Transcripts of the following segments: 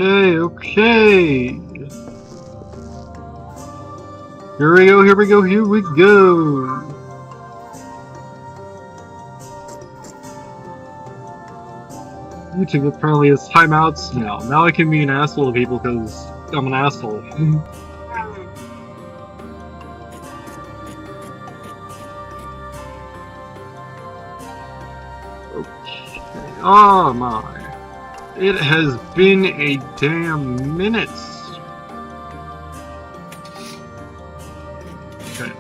Okay. Here we go, here we go, here we go. YouTube apparently has timeouts now. Now I can be an asshole to people because I'm an asshole. Okay. Oh my. It has been a damn minute. Okay,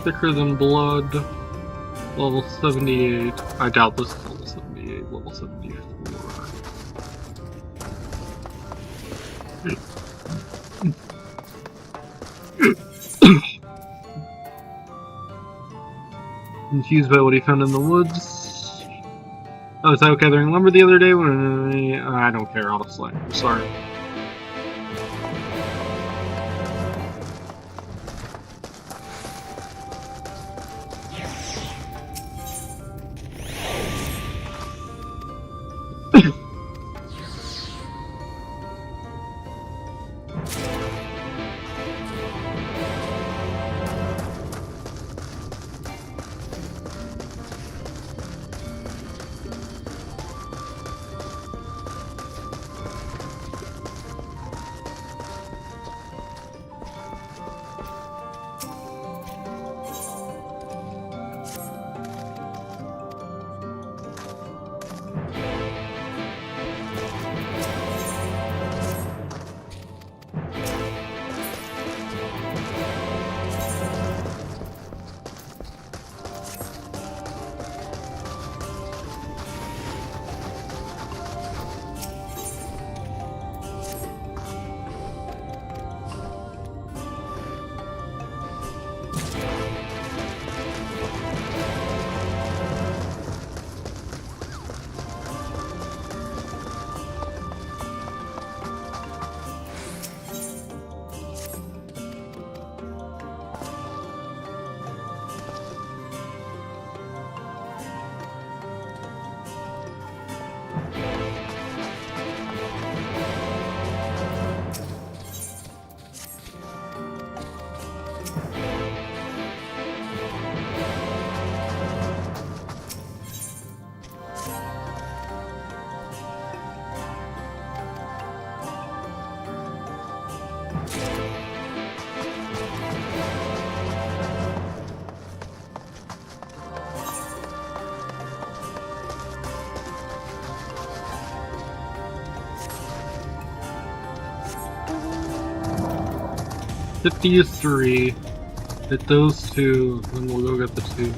Thicker Than Blood, level 78. I doubt this is level 78, level 74. Confused by what he found in the woods. I was out gathering lumber the other day when I don't care, honestly. I'm sorry. $53. Hit those two, then we'll go get the two.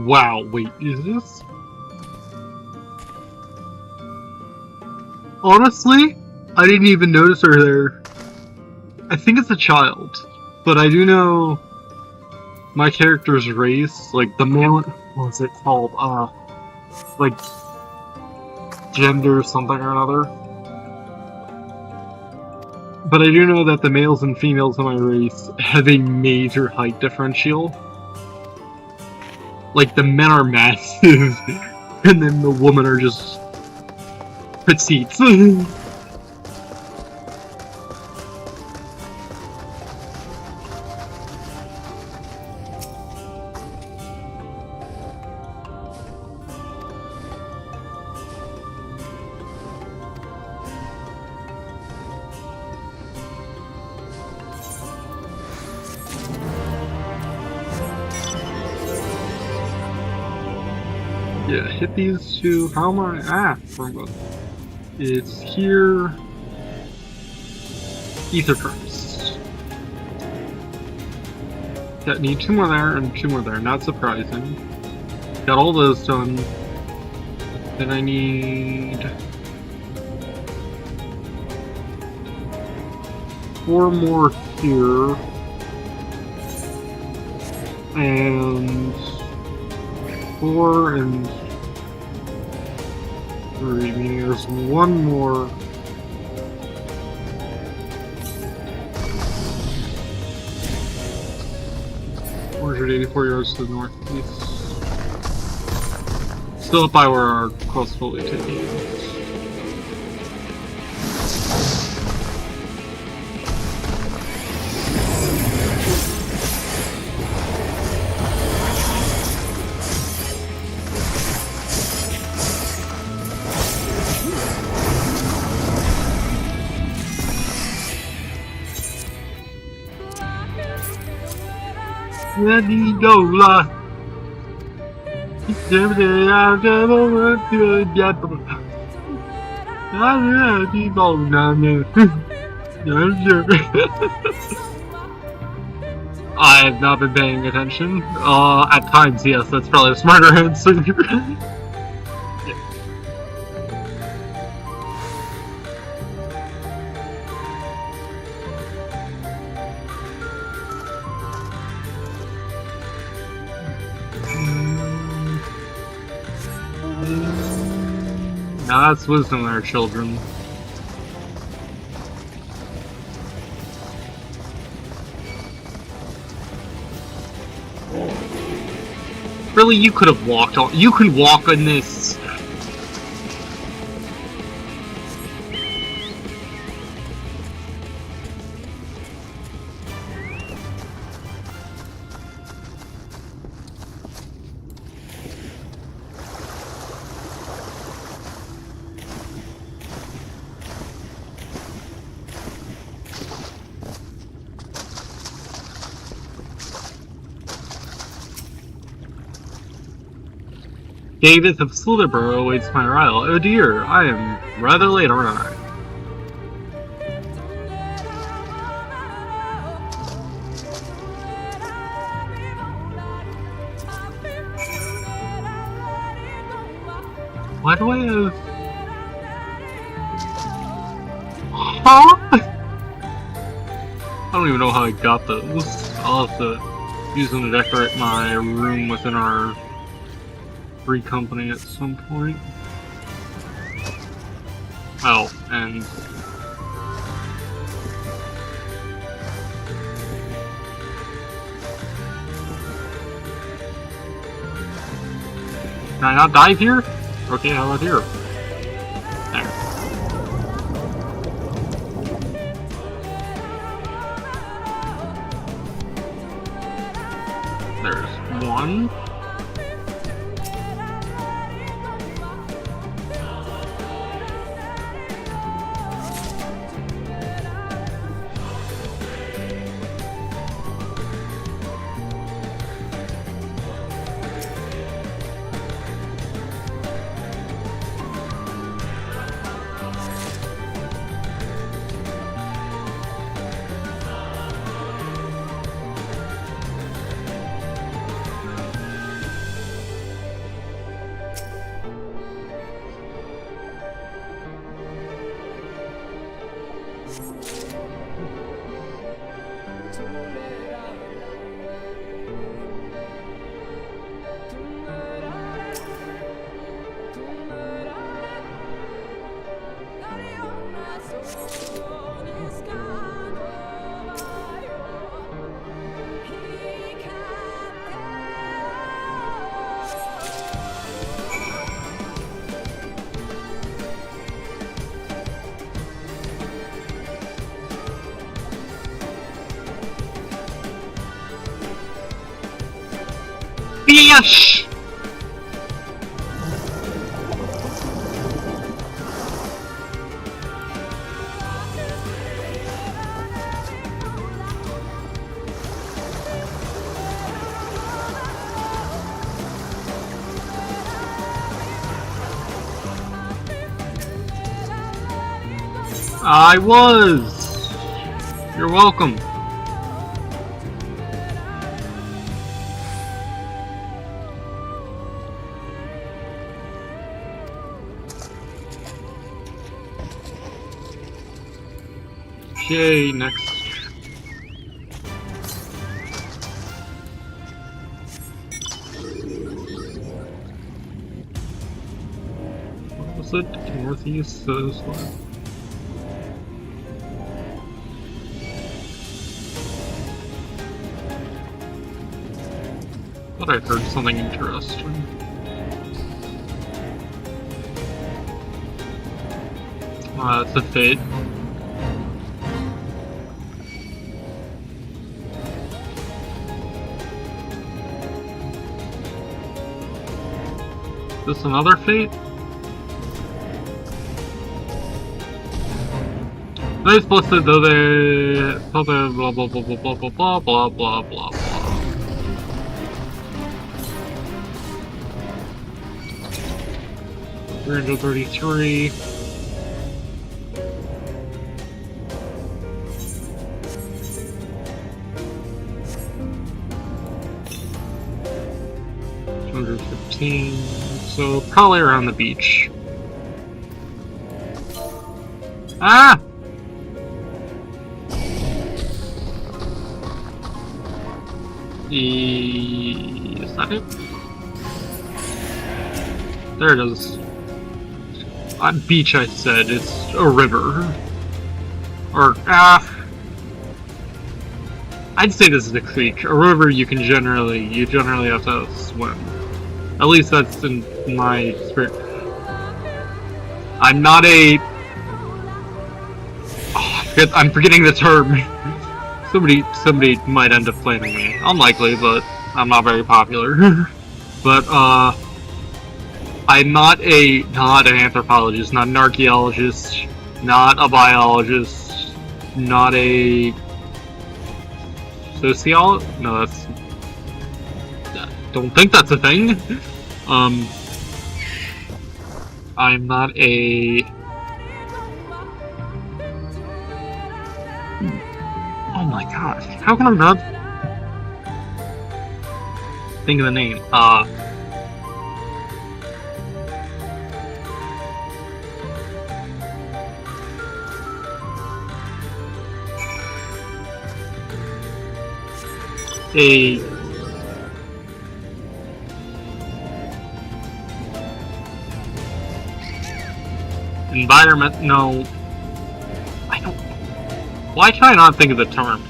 Wow, wait, is this? Honestly, I didn't even notice her there. I think it's a child, but I do know my character's race, like the male, what's it called? Like gender something or another. But I do know that the males and females in my race have a major height differential. Like, the men are massive, and then the women are just petites. Yeah, hit these two. How am I? It's here. Ether first. Got need 2 more there and 2 more there. Not surprising. Got all those done. Then I need 4 more here. And 4 and 3, meaning there's 1 more. .84 yards to the northeast. Still up by where our quest fully taking is. Ready, go, la. I have not been paying attention. At times, yes, that's probably a smarter answer. Now that's wisdom there, children. Really, you could have walked on. You can walk on this. Davis of Slitherborough awaits my arrival. Oh dear, I am rather late, aren't I? Why do I have... Huh? I don't even know how I got those. I'll have to use them to decorate my room within our free company at some point. Oh, and... Can I not dive here? Okay, how about here? There. There's one. Fish! I was! You're welcome. Okay, next. What was it? Northeast, this one. Thought I heard something interesting. It's a fate. Is this another fate? They listed though they blah blah blah blah blah blah blah blah blah blah. 333. So probably around the beach. Ah! Is that it? There it is. Beach, I said. It's a river. Or, I'd say this is a creek. A river you generally have to swim. At least that's in my experience. I'm not a... Oh, I'm forgetting the term. Somebody might end up flaming me. Unlikely, but I'm not very popular. But, I'm not an anthropologist, not an archaeologist, not a biologist, not a sociologist. No, that's... Don't think that's a thing. I'm not a... Oh my gosh, how can I not think of the name? Environment, no. I don't... Why can I not think of the term?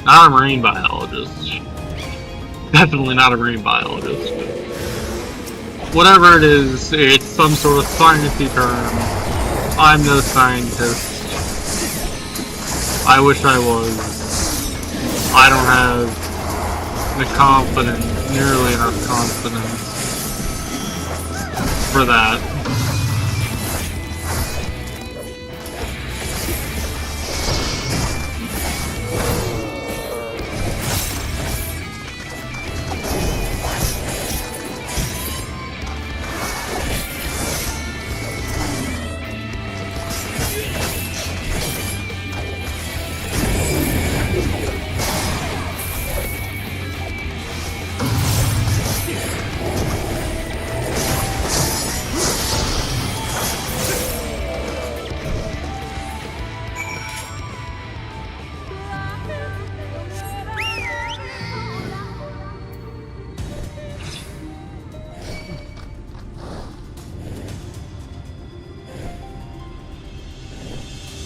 Not a marine biologist. Definitely not a marine biologist. Whatever it is, it's some sort of sciencey term. I'm no scientist. I wish I was. I don't have the confidence, nearly enough confidence for that.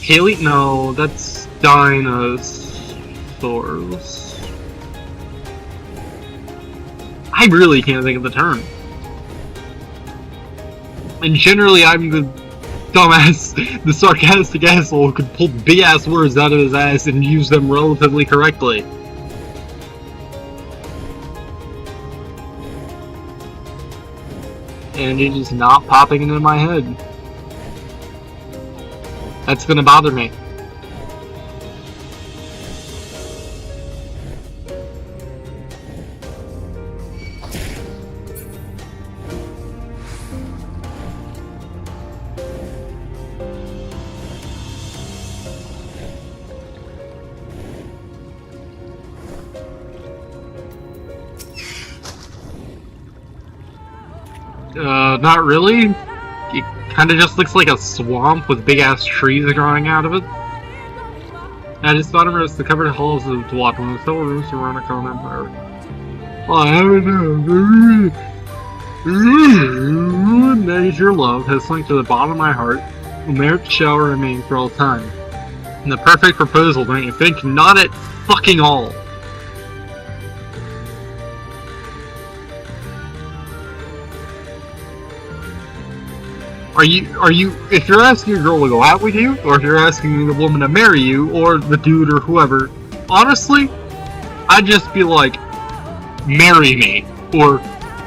Haley? No, that's dinosaurs. I really can't think of the term. And generally, I'm the Dumbass, the sarcastic asshole could pull big ass words out of his ass and use them relatively correctly. And it is not popping into my head. That's gonna bother me. Not really. It kinda just looks like a swamp with big ass trees growing out of it. At its bottom is the covered halls of Dwapin with several rooms around a common empire. Well, I don't know. Measure love has sunk to the bottom of my heart. A marriage shall remain for all time. And the perfect proposal, don't you think? Not at fucking all. Are you, if you're asking a girl to go out with you, or if you're asking the woman to marry you, or the dude or whoever, honestly, I'd just be like, marry me, or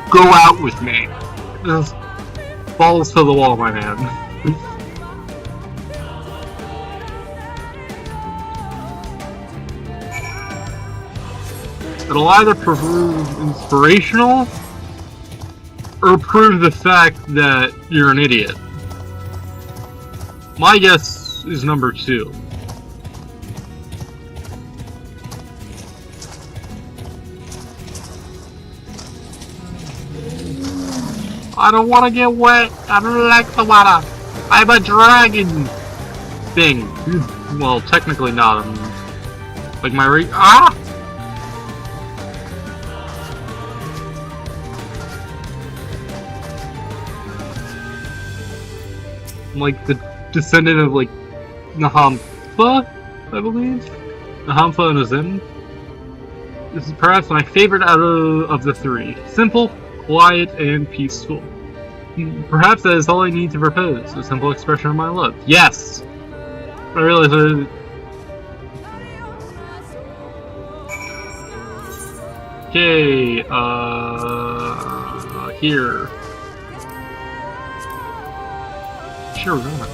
go out with me. Just balls to the wall, my man. It'll either prove inspirational, or prove the fact that you're an idiot. My guess is number 2. I don't want to get wet. I don't like the water. I'm a dragon thing. Well, technically not. I'm like my I'm like the descendant of like Nahampha, I believe. Nahampha and Azim. This is perhaps my favorite out of the 3. Simple, quiet, and peaceful. Perhaps that is all I need to propose. A simple expression of my love. Yes! I realize okay, here. Shirogane.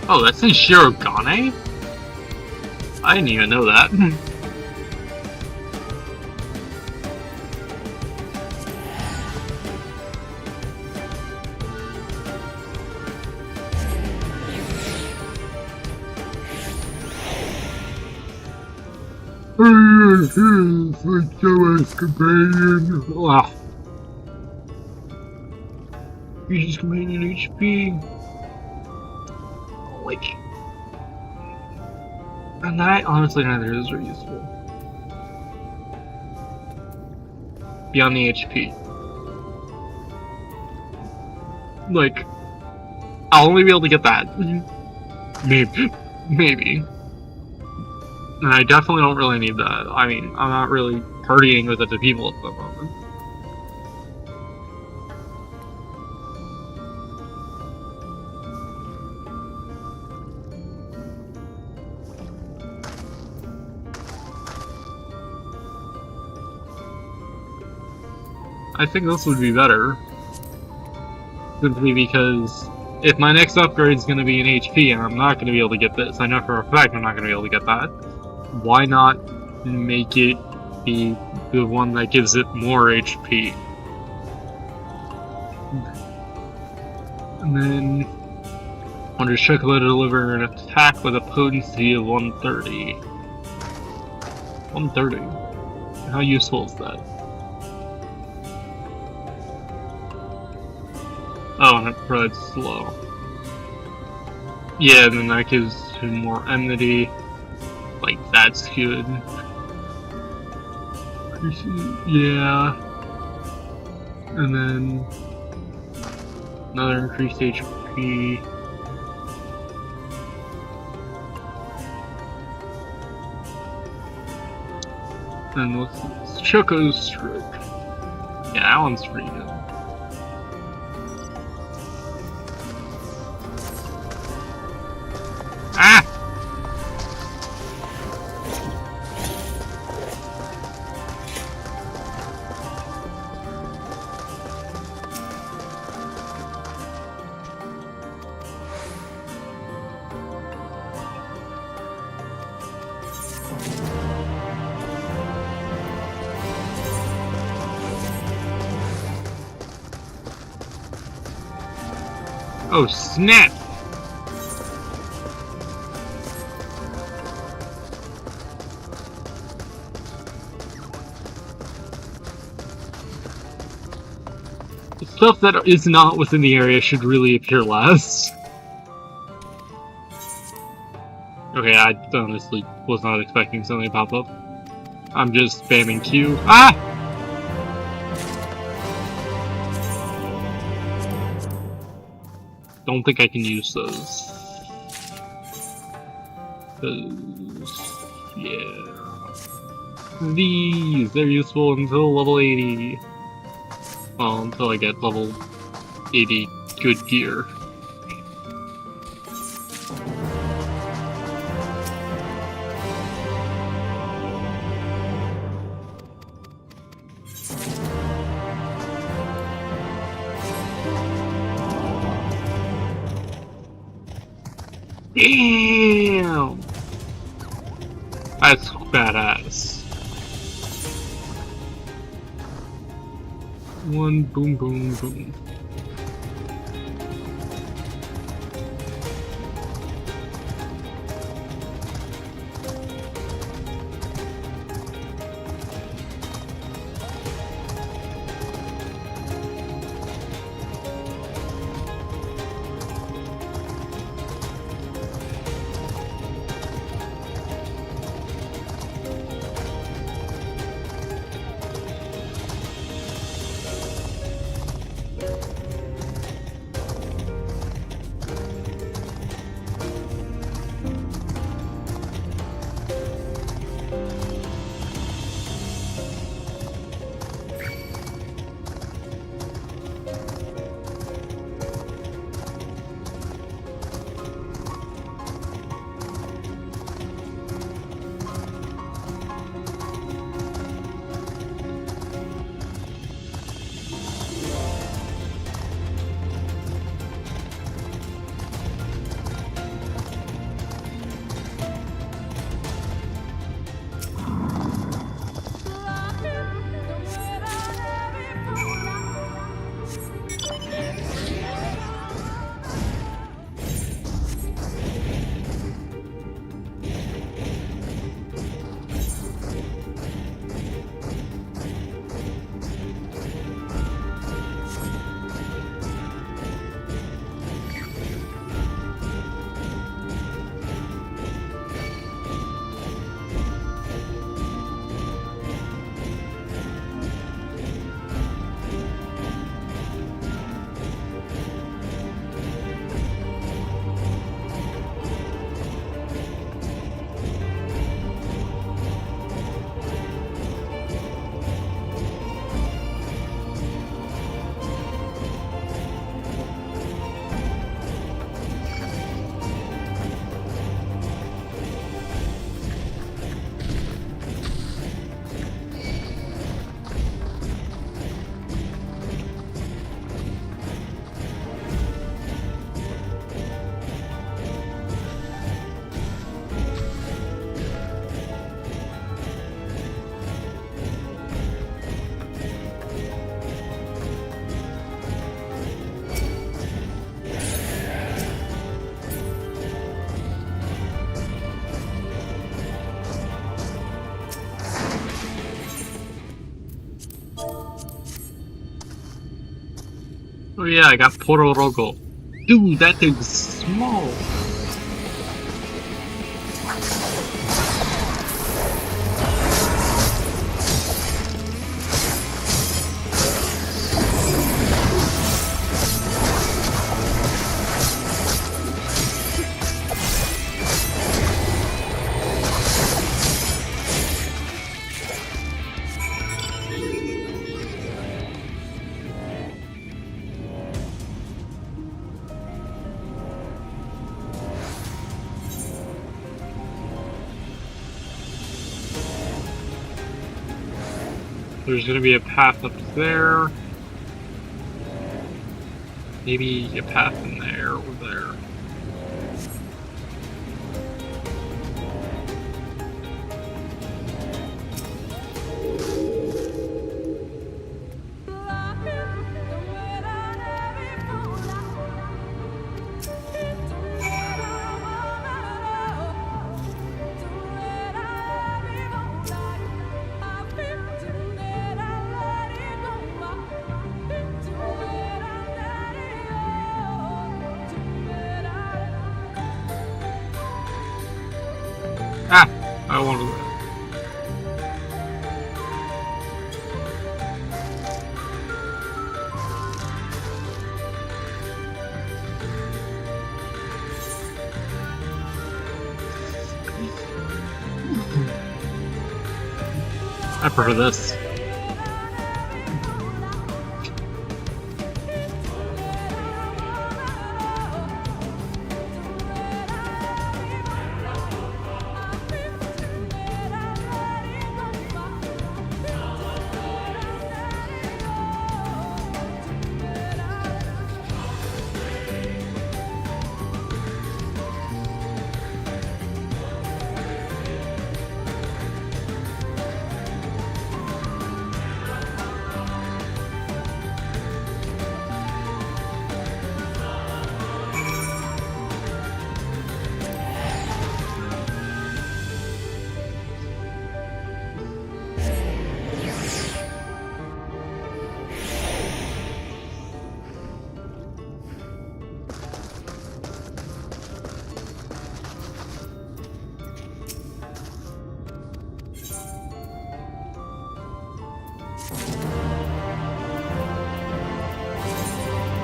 Oh, that's in Shirogane? I didn't even know that. companion. Wow. Fusion's companion HP. Like, and that honestly neither of those are useful. Beyond the HP. Like, I'll only be able to get that. Maybe. And I definitely don't really need that. I mean, I'm not really partying with other people at the moment. I think this would be better. Simply because if my next upgrade is going to be an HP and I'm not going to be able to get this, I know for a fact I'm not going to be able to get that. Why not make it be the one that gives it more HP? And then Wonder Chocobo to deliver an attack with a potency of 130. 130? How useful is that? Oh, and it provides slow. Yeah, and then that gives him more enmity. Like, that's good. Yeah. And then another increased HP. And what's this? Choco's Stroke. Yeah, that one's pretty good. Oh, snap! The stuff that is not within the area should really appear less. Okay, I honestly was not expecting something to pop up. I'm just spamming Q. Ah! Don't think I can use those. Yeah. They're useful until level 80. Well, until I get level 80 good gear. Damn! That's badass. One boom boom boom. Oh yeah, I got Pororogo. Dude, that thing's small. There's gonna be a path up there. Maybe a path in there or there. Ah! I wanted that. I prefer this.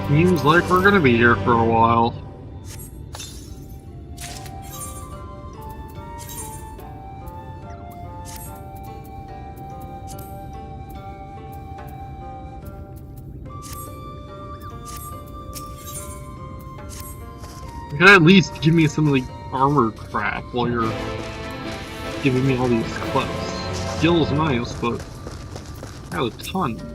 Seems like we're gonna be here for a while. You could at least give me some of the armor crap while you're giving me all these quests. Skill's nice, but I have a ton.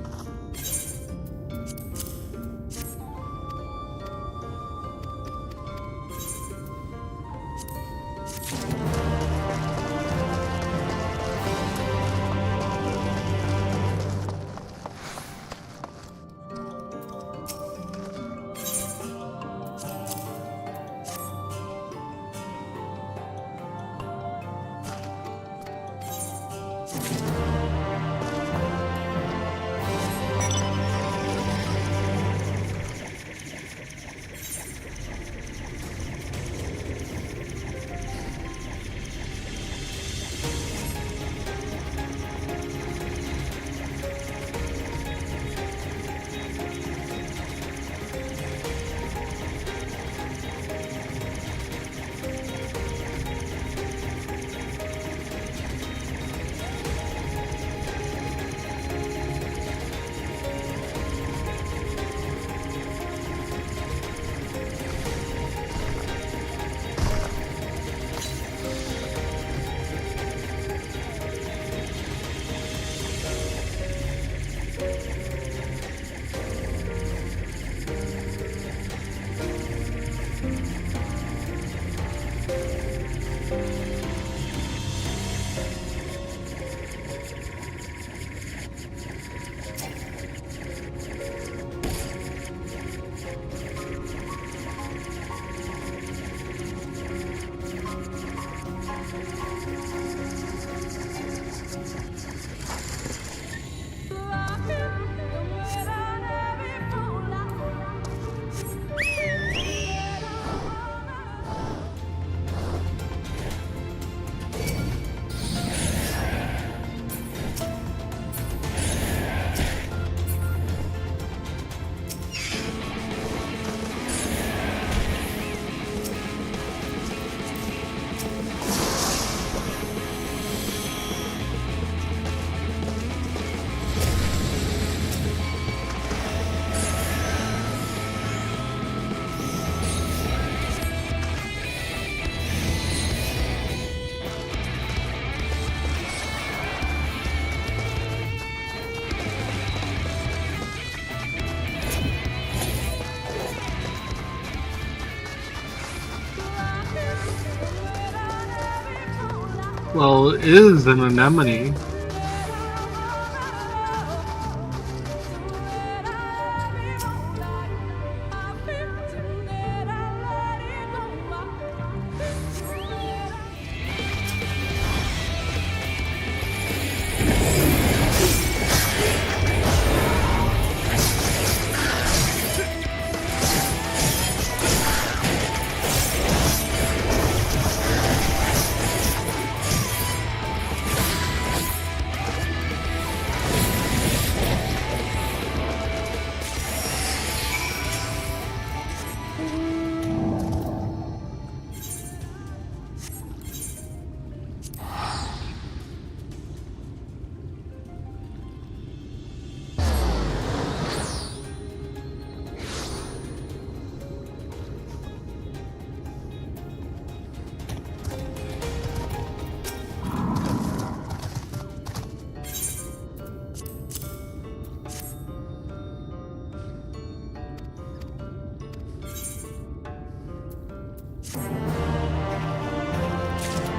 Well, it is an anemone.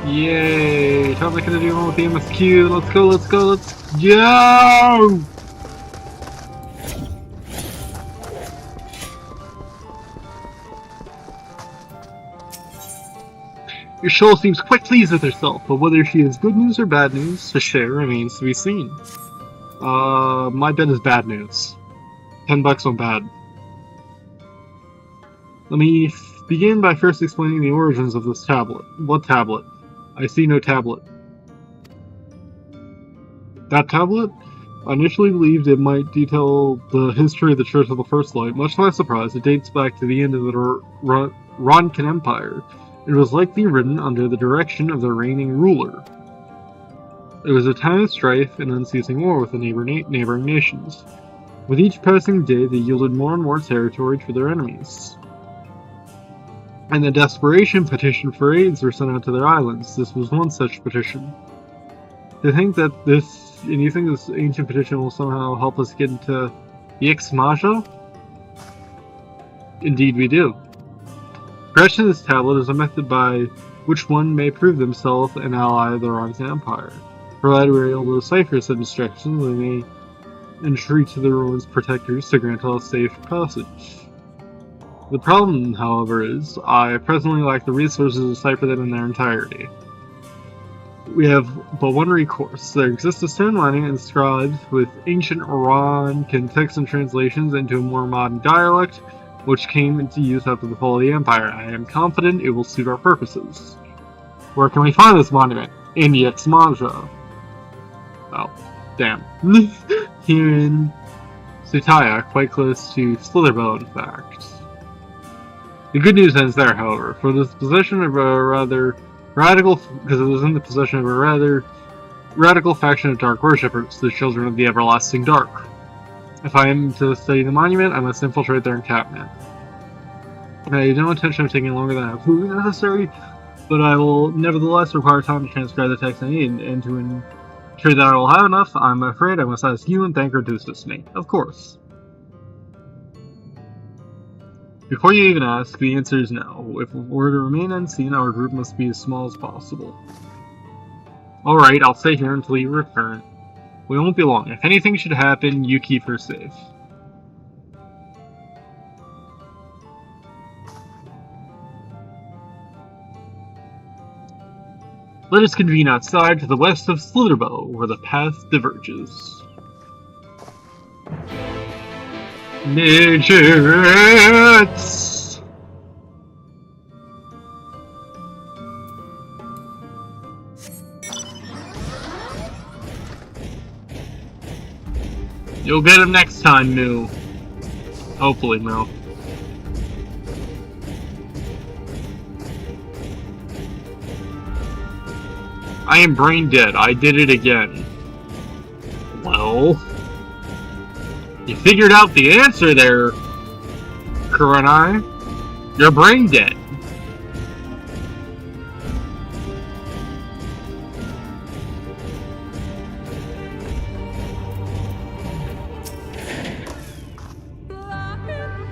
Yay! Sounds like gonna do one with the MSQ. Let's go, let's go, let's go! Your soul seems quite pleased with herself, but whether she has good news or bad news to share remains to be seen. My bet is bad news. $10 on bad. Let me begin by first explaining the origins of this tablet. What tablet? I see no tablet. That tablet? I initially believed it might detail the history of the Church of the First Light. Much to my surprise, it dates back to the end of the Ronkan Empire. It was likely written under the direction of the reigning ruler. It was a time of strife and unceasing war with the neighboring nations. With each passing day, they yielded more and more territory to their enemies. And the desperation petition for aids were sent out to their islands. This was one such petition. You think this ancient petition will somehow help us get into Yix-Maja? Indeed we do. Creation of this tablet is a method by which one may prove themselves an ally of the Ronkan Empire. Provided we are able to decipher said instructions, we may entreat to the ruins' protectors to grant us safe passage. The problem, however, is I presently lack the resources to decipher them in their entirety. We have but one recourse. There exists a stone lining inscribed with ancient Ronkan texts and translations into a more modern dialect, which came into use after the fall of the Empire. I am confident it will suit our purposes. Where can we find this monument? In Yix-Maja. Oh, damn. Here in Tsutaya, quite close to Slitherbow, in fact. The good news ends there, however, for this possession of a rather radical, because it was in the possession of a rather radical faction of dark worshippers, the Children of the Everlasting Dark. If I am to study the monument, I must infiltrate their encampment. I have no intention of taking longer than absolutely necessary, but I will nevertheless require time to transcribe the text I need, and to ensure that I will have enough, I'm afraid I must ask you and Thanker to assist me. Of course. Before you even ask, the answer is no. If we're to remain unseen, our group must be as small as possible. Alright, I'll stay here until you return. We won't be long. If anything should happen, you keep her safe. Let us convene outside to the west of Slitherbow, where the path diverges. Midgets! You'll get him next time, Moo. Hopefully, Moo. I am brain dead. I did it again. Well... You figured out the answer there, Kurenai. You're brain dead.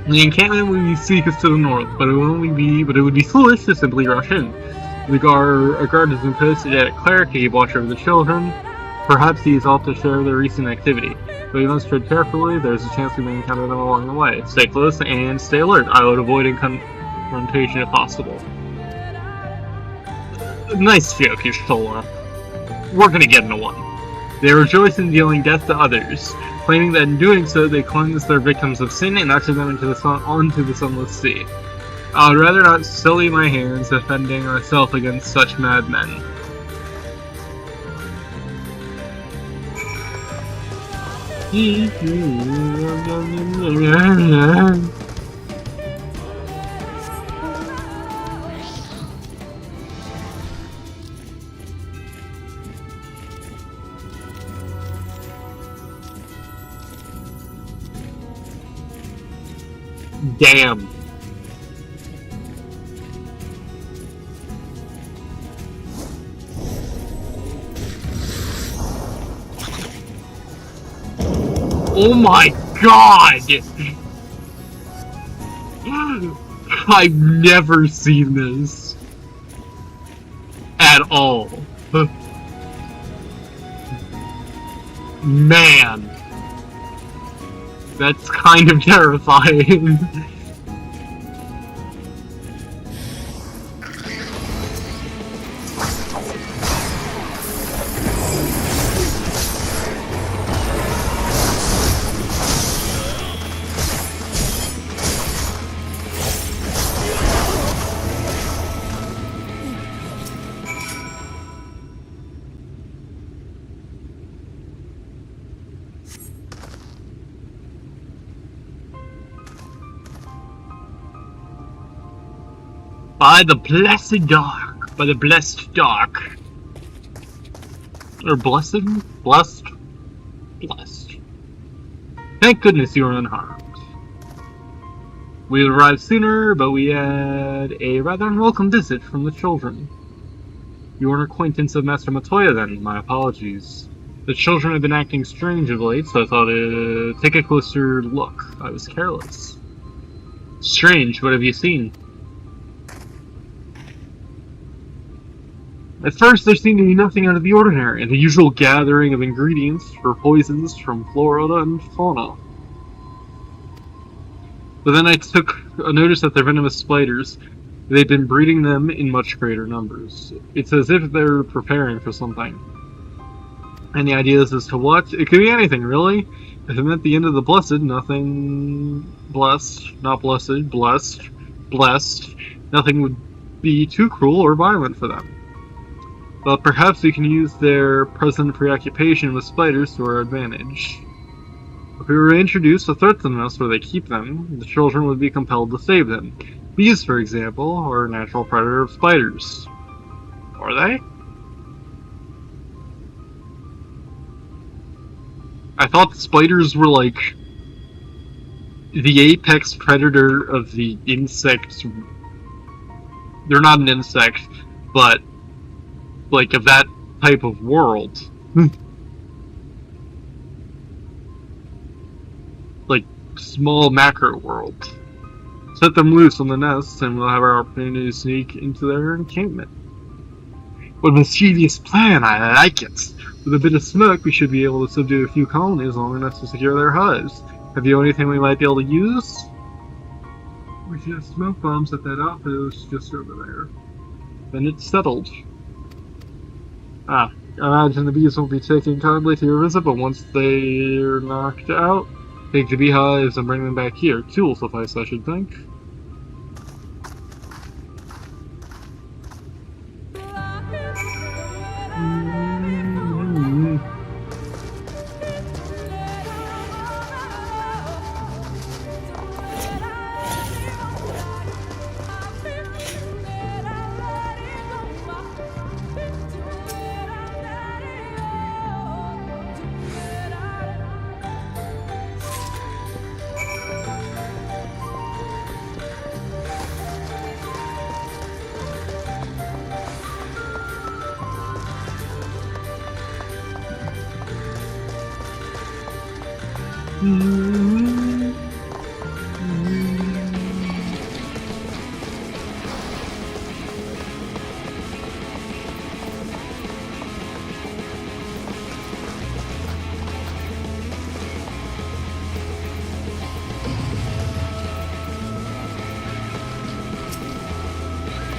The encampment we seek is to the north, but it would be foolish to simply rush in. A guard has been posted at Cleric to keep watch over the children. Perhaps he is off to share their recent activity. But we must tread carefully. There's a chance we may encounter them along the way. Stay close and stay alert. I would avoid confrontation if possible. Nice joke, Y'shtola. We're gonna get into one. They rejoice in dealing death to others, claiming that in doing so they cleanse their victims of sin and usher them into onto the sunless sea. I would rather not sully my hands defending myself against such madmen. Damn. Oh my god! I've never seen this. At all. Man. That's kind of terrifying. By the blessed dark. By the blessed dark. Or blessed? Blessed? Blessed. Thank goodness you are unharmed. We arrived sooner, but we had a rather unwelcome visit from the children. You are an acquaintance of Master Matoya, then. My apologies. The children have been acting strange of late, so I thought I'd take a closer look. I was careless. Strange, what have you seen? At first, there seemed to be nothing out of the ordinary, and the usual gathering of ingredients for poisons from flora and fauna. But then I took a notice that they're venomous spiders. They've been breeding them in much greater numbers. It's as if they're preparing for something. Any ideas as to what? It could be anything, really. If it meant the end of the blessed, nothing blessed, not blessed, blessed, nothing would be too cruel or violent for them. But perhaps we can use their present preoccupation with spiders to our advantage. If we were to introduce a threat to the nest where they keep them, the children would be compelled to save them. Bees, for example, are a natural predator of spiders. Are they? I thought spiders were like the apex predator of the insects. They're not an insect, but like of that type of world. Like small macro world. Set them loose on the nests and we'll have our opportunity to sneak into their encampment. What a mischievous plan, I like it. With a bit of smoke, we should be able to subdue a few colonies long enough to secure their hives. Have you anything we might be able to use? We should have smoke bombs at that outpost just over there. Then it's settled. I imagine the bees won't be taking kindly to your visit, but once they're knocked out, take the beehives and bring them back here. Two will suffice, I should think.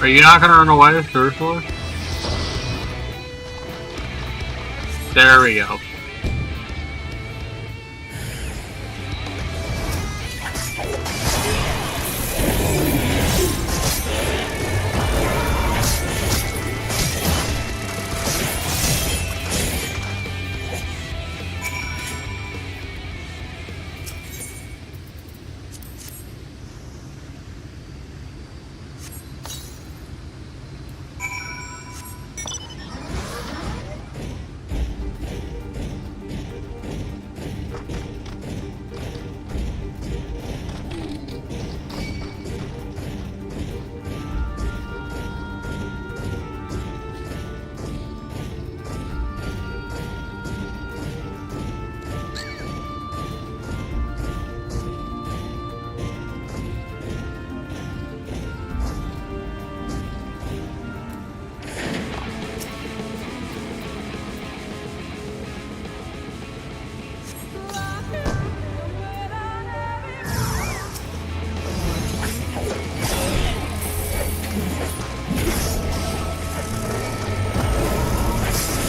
Are you not gonna run away, seriously? There we go.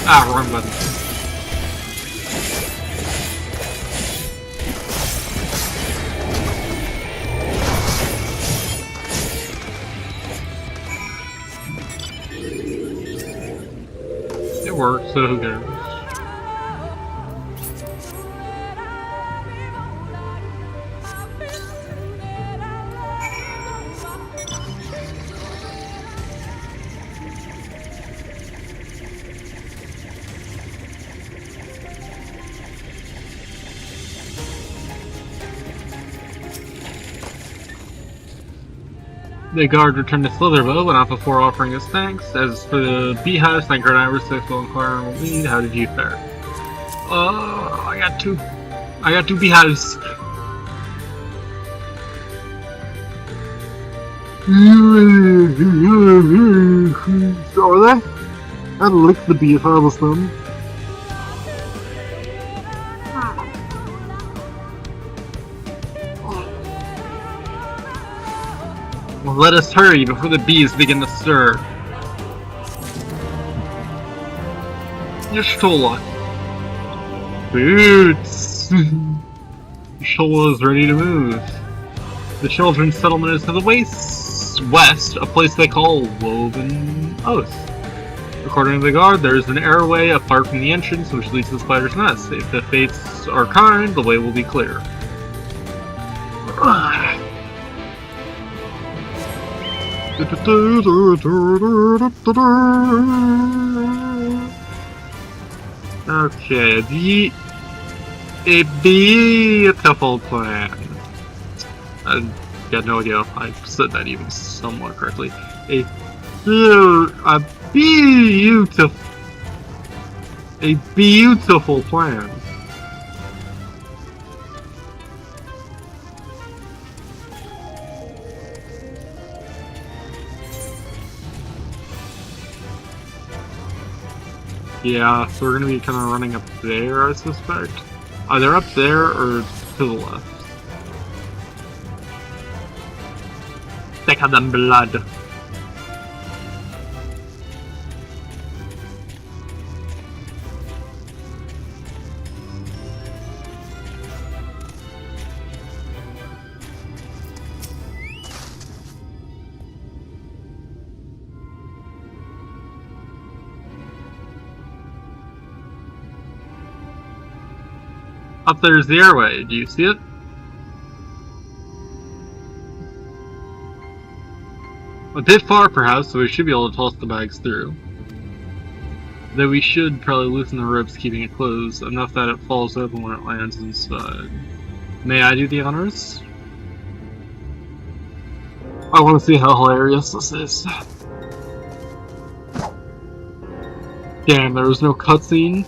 Ah, wrong button. It works, so who cares? The guard returned to Slitherbow, but not before offering his thanks. As for the beehive, Sanker and I were six will inquire on lead. How did you fare? I got two beehives. Are they? I licked the beehive with them. Well, let us hurry before the bees begin to stir. Y'shtola. Boots! Y'shtola is ready to move. The children's settlement is to the west, a place they call Woven Oath. According to the guard, there is an airway apart from the entrance which leads to the spider's nest. If the fates are kind, the way will be clear. Okay, a beautiful plan. I got no idea if I said that even somewhat correctly. A beautiful plan. Yeah, so we're gonna be kind of running up there, I suspect. Either up there or to the left. Thicker than blood. Up there's the airway. Do you see it? A bit far, perhaps, so we should be able to toss the bags through. Though we should probably loosen the ropes, keeping it closed, enough that it falls open when it lands inside. May I do the honors? I want to see how hilarious this is. Damn, there was no cutscene.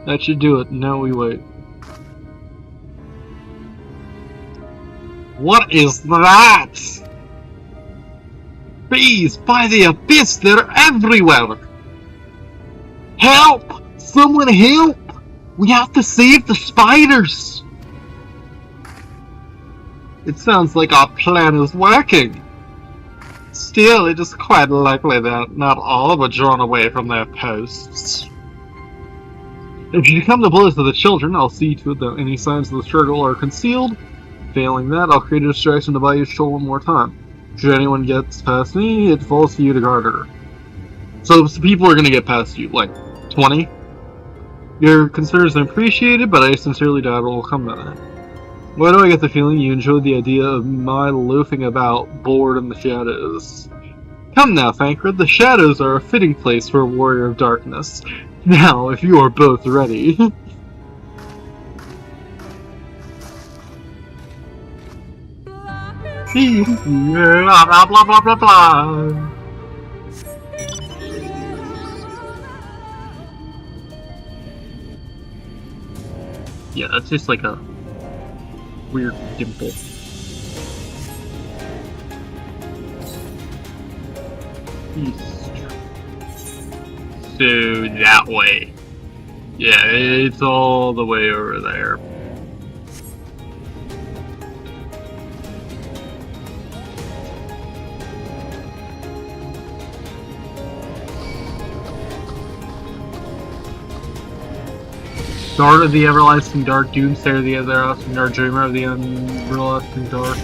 That should do it. Now we wait. What is that? Bees by the abyss, they're everywhere! Help! Someone help! We have to save the spiders! It sounds like our plan is working. Still, it is quite likely that not all were drawn away from their posts. If you come to blows to the children, I'll see to it that any signs of the struggle are concealed. Failing that, I'll create a distraction to buy you Shoal one more time. Should anyone get past me, it falls to you to guard her. So people are gonna get past you, like 20? Your concerns are appreciated, but I sincerely doubt it will come to that. Why do I get the feeling you enjoyed the idea of my loafing about, bored in the shadows? Come now, Thancred, the shadows are a fitting place for a warrior of darkness. Now, if you are both ready. Blah blah blah blah blah. Yeah, that's just like a weird dimple. So that way. Yeah, it's all the way over there. Dart of the everlasting dark, doomsayer of the everlasting dark, dreamer of the everlasting dark.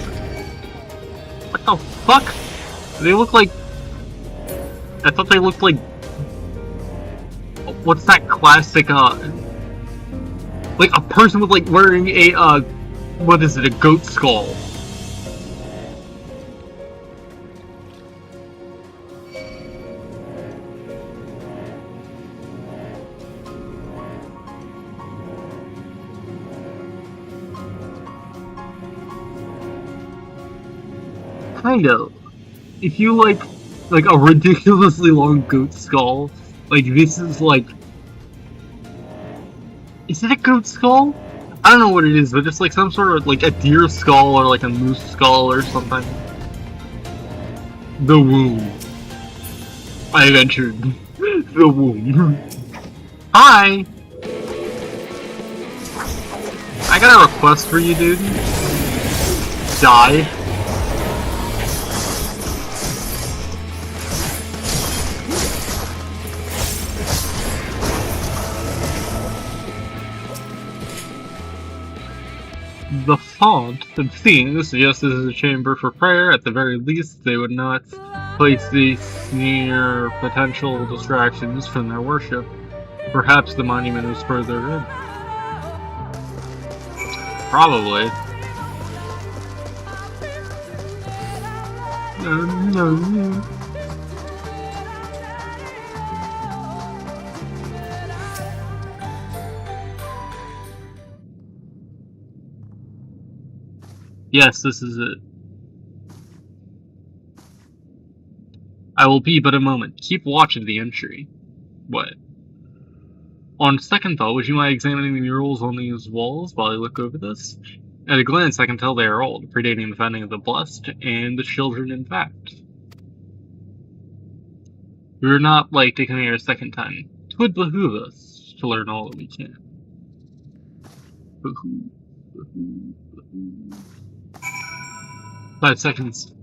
What the fuck? They look like... I thought they looked like... What's that classic, like a person with like wearing a, what is it, a goat skull. Kind of. If you like a ridiculously long goat skull, like this is like... Is it a goat skull? I don't know what it is, but it's like some sort of like a deer skull or like a moose skull or something. The womb. I've entered the womb. Hi! I got a request for you, dude. Die. The font and theme suggests this is a chamber for prayer. At the very least, they would not place these near potential distractions from their worship. Perhaps the monument is further in. Probably. No. Yes, this is it. I will be but a moment. Keep watch of the entry. What? On second thought, would you mind examining the murals on these walls while I look over this? At a glance, I can tell they are old, predating the founding of the Blessed, and the Children, in fact. We are not like to come here a second time. 'Twould behoove us to learn all that we can. Behoove. 5 seconds.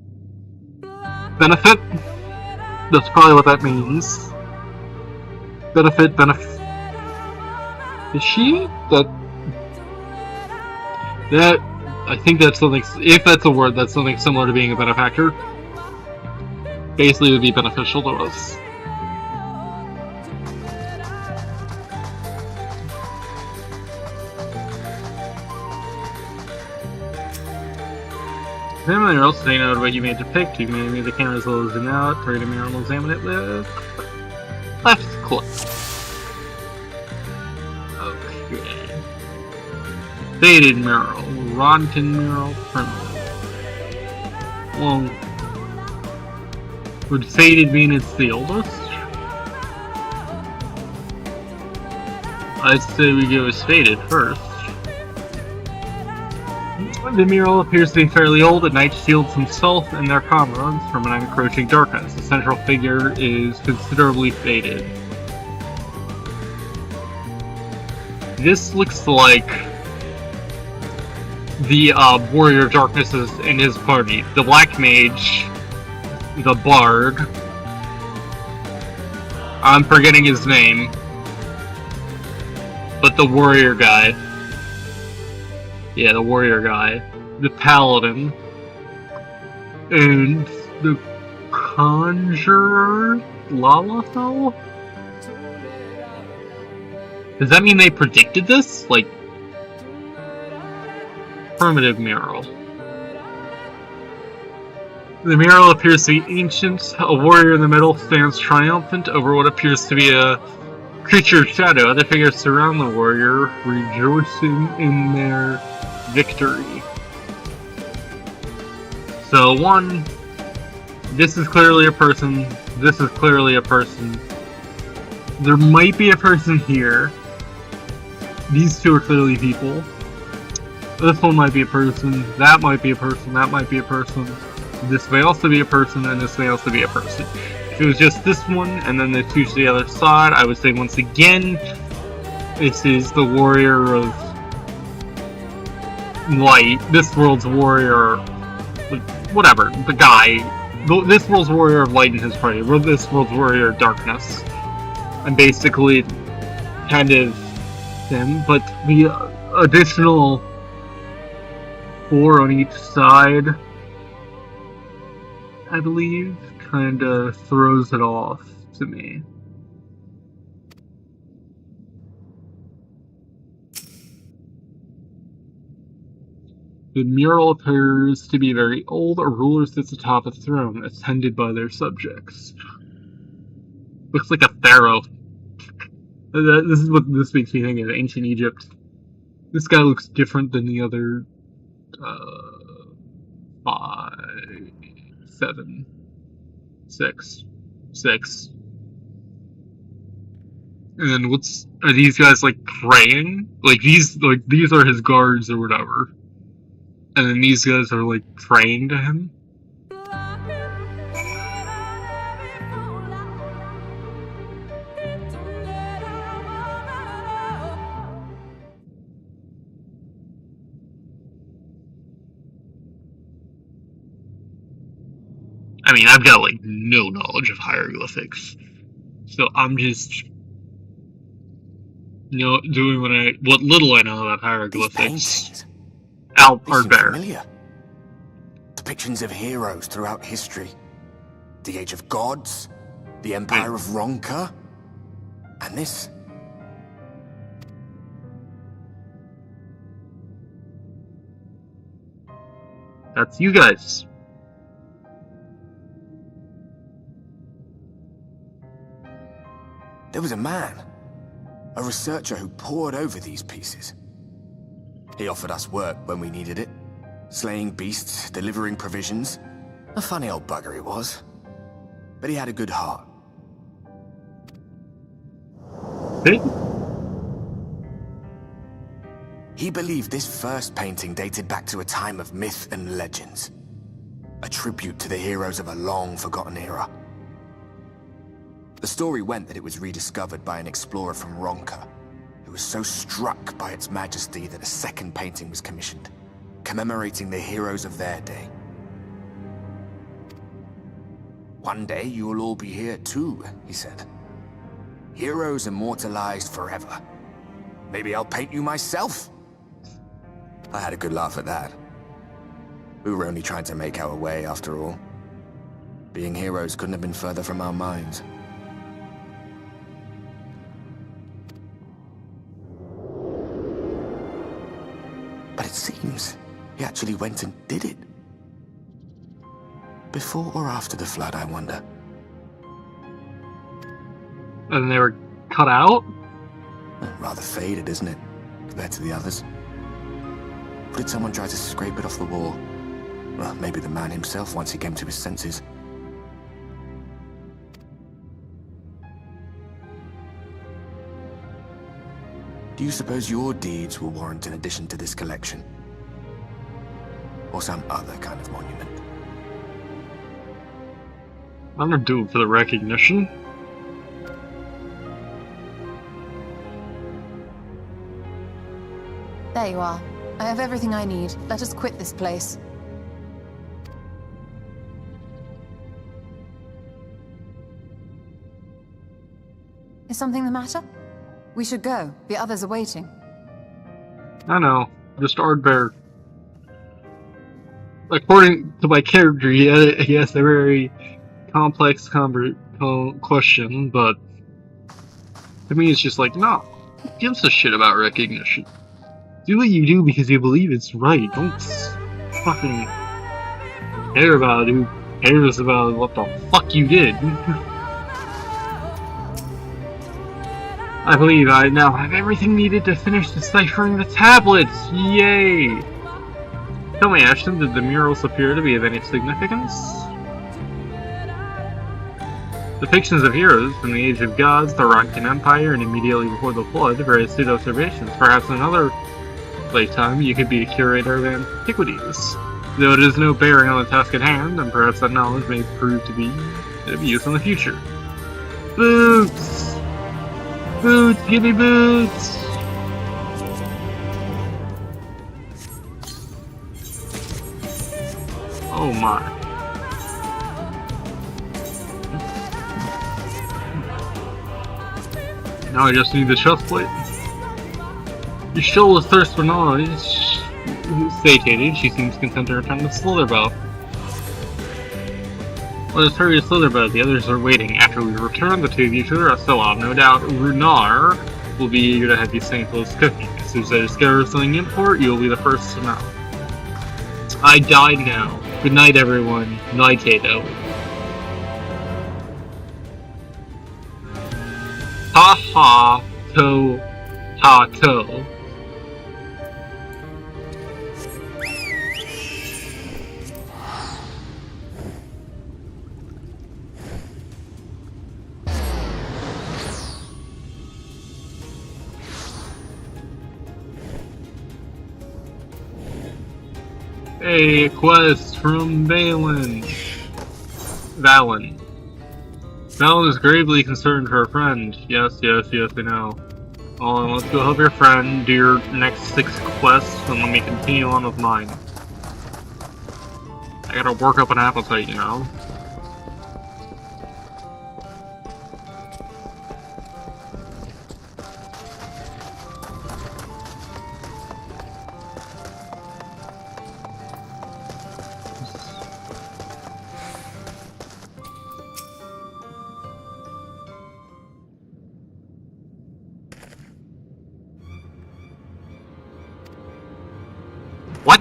Benefit? That's probably what that means. Benefit. Is she? That... I think that's something... If that's a word, that's something similar to being a benefactor. Basically, it would be beneficial to us. Examine the mural, stay note what you made depict. You may move the camera as well as zoom out. Target a mural and examine it with left click. Okay. Faded mural, rotten mural, primitive. Well, would faded mean it's the oldest? I'd say we go with faded first. The mural appears to be fairly old. At night shields himself and their comrades from an encroaching darkness. The central figure is considerably faded. This looks like the Warrior of Darkness and his party. The Black Mage, the Bard, I'm forgetting his name, but the Warrior guy. Yeah, the warrior guy, the paladin, and the conjurer, Lalafell? Does that mean they predicted this? Like, primitive mural. The mural appears to be ancient. A warrior in the middle stands triumphant over what appears to be a creature of shadow. Other figures surround the warrior, rejoicing in their victory. So, one, this is clearly a person, this is clearly a person. There might be a person here. These two are clearly people. This one might be a person, that might be a person, that might be a person. This may also be a person, and this may also be a person. If it was just this one, and then the two to the other side, I would say once again, this is the warrior of light, this world's warrior, whatever, the guy, this world's warrior of light and his party, this world's warrior of darkness. And basically, kind of him, but the additional 4 on each side, I believe, kind of throws it off to me. The mural appears to be very old. A ruler sits atop a throne, attended by their subjects. Looks like a pharaoh. This is what this makes me think of ancient Egypt. This guy looks different than the other 5, 7, 6. And then are these guys like praying? These are his guards or whatever. And then these guys are like praying to him. I mean, I've got like no knowledge of hieroglyphics, so I'm just doing what little I know about hieroglyphics. Familiar. Depictions of heroes throughout history. The Age of Gods, the Empire of Ronka, and this. That's you guys. There was a man, a researcher who pored over these pieces. He offered us work when we needed it, slaying beasts, delivering provisions. A funny old bugger he was, but he had a good heart. Hey. He believed this first painting dated back to a time of myth and legends, a tribute to the heroes of a long-forgotten era. The story went that it was rediscovered by an explorer from Ronka, who was so struck by its majesty that a second painting was commissioned, commemorating the heroes of their day. One day you'll all be here too, he said. Heroes immortalized forever. Maybe I'll paint you myself? I had a good laugh at that. We were only trying to make our way after all. Being heroes couldn't have been further from our minds. But it seems he actually went and did it. Before or after the flood, I wonder. And they were cut out? Rather faded, isn't it, compared to the others? Or did someone try to scrape it off the wall? Well, maybe the man himself once he came to his senses. Do you suppose your deeds will warrant an addition to this collection? Or some other kind of monument? I'm gonna do it for the recognition. There you are. I have everything I need. Let us quit this place. Is something the matter? We should go. The others are waiting. I know. Just Ardbear. According to my character, he has a very complex question, but to me it's just like, no. Who gives a shit about recognition? Do what you do because you believe it's right. Don't fucking care about who cares about what the fuck you did. I believe I now have everything needed to finish deciphering the tablets! Yay! Tell me, Ashton, did the murals appear to be of any significance? Depictions of heroes from the Age of Gods, the Ronkan Empire, and immediately before the Flood were astute observations. Perhaps in another lifetime you could be a curator of antiquities. Though it has no bearing on the task at hand, and perhaps that knowledge may prove to be of use in the future. Boots! Boots! Give me boots! Oh my. Now I just need the chest plate. You show a thirst for knowledge. Satiated, she seems content to return to Slitherbow. Let us hurry to Slitherbow. The others are waiting. After we return, the two of you to the restaurant. No doubt Runar will be eager to have you sample his cooking. As soon as I discover something in port, you will be the first to know. I died now. Good night, everyone. Night, Tato. Ha ha, to, ha to. A quest from Valen. Valen is gravely concerned for her friend. Yes, I know. Well, let's go help your friend do your next 6 quests, and let me continue on with mine. I gotta work up an appetite, you know? What?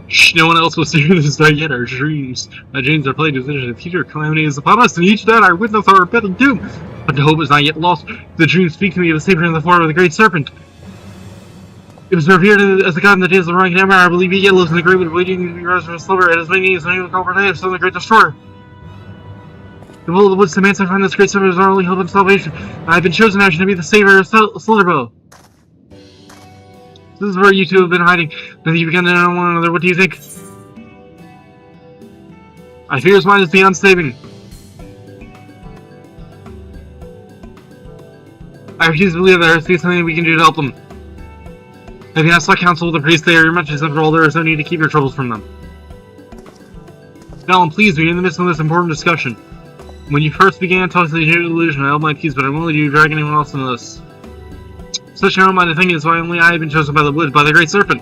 Shh, no one else will see this night yet. Our dreams. My dreams are plagued with visions of future calamity is upon us, and each night our witness our impending doom. But the hope is not yet lost. The dreams speak to me of a savior in the form of the great serpent. It was revered as a god in the days of the Roman Empire. I believe he yet lives in the grave of waiting to be rose from slumber, and his name is the called Renee, son of the great destroyer. The will of the woods demands I find this great serpent is our only hope of salvation. I have been chosen actually to be the savior of Slitherbow. This is where you two have been hiding. Now that you begun to know one another, what do you think? I fear his mind is beyond saving. I refuse to believe there has to be something we can do to help them. Have you not sought counsel with the priest there? Your mentions after all, there is no need to keep your troubles from them. Valen, please, we are in the midst of this important discussion. When you first began talking to the illusion, I held my peace, but I won't let you drag anyone else into this. Such narrow-minded thinking is why only I have been chosen by the woods, by the great serpent.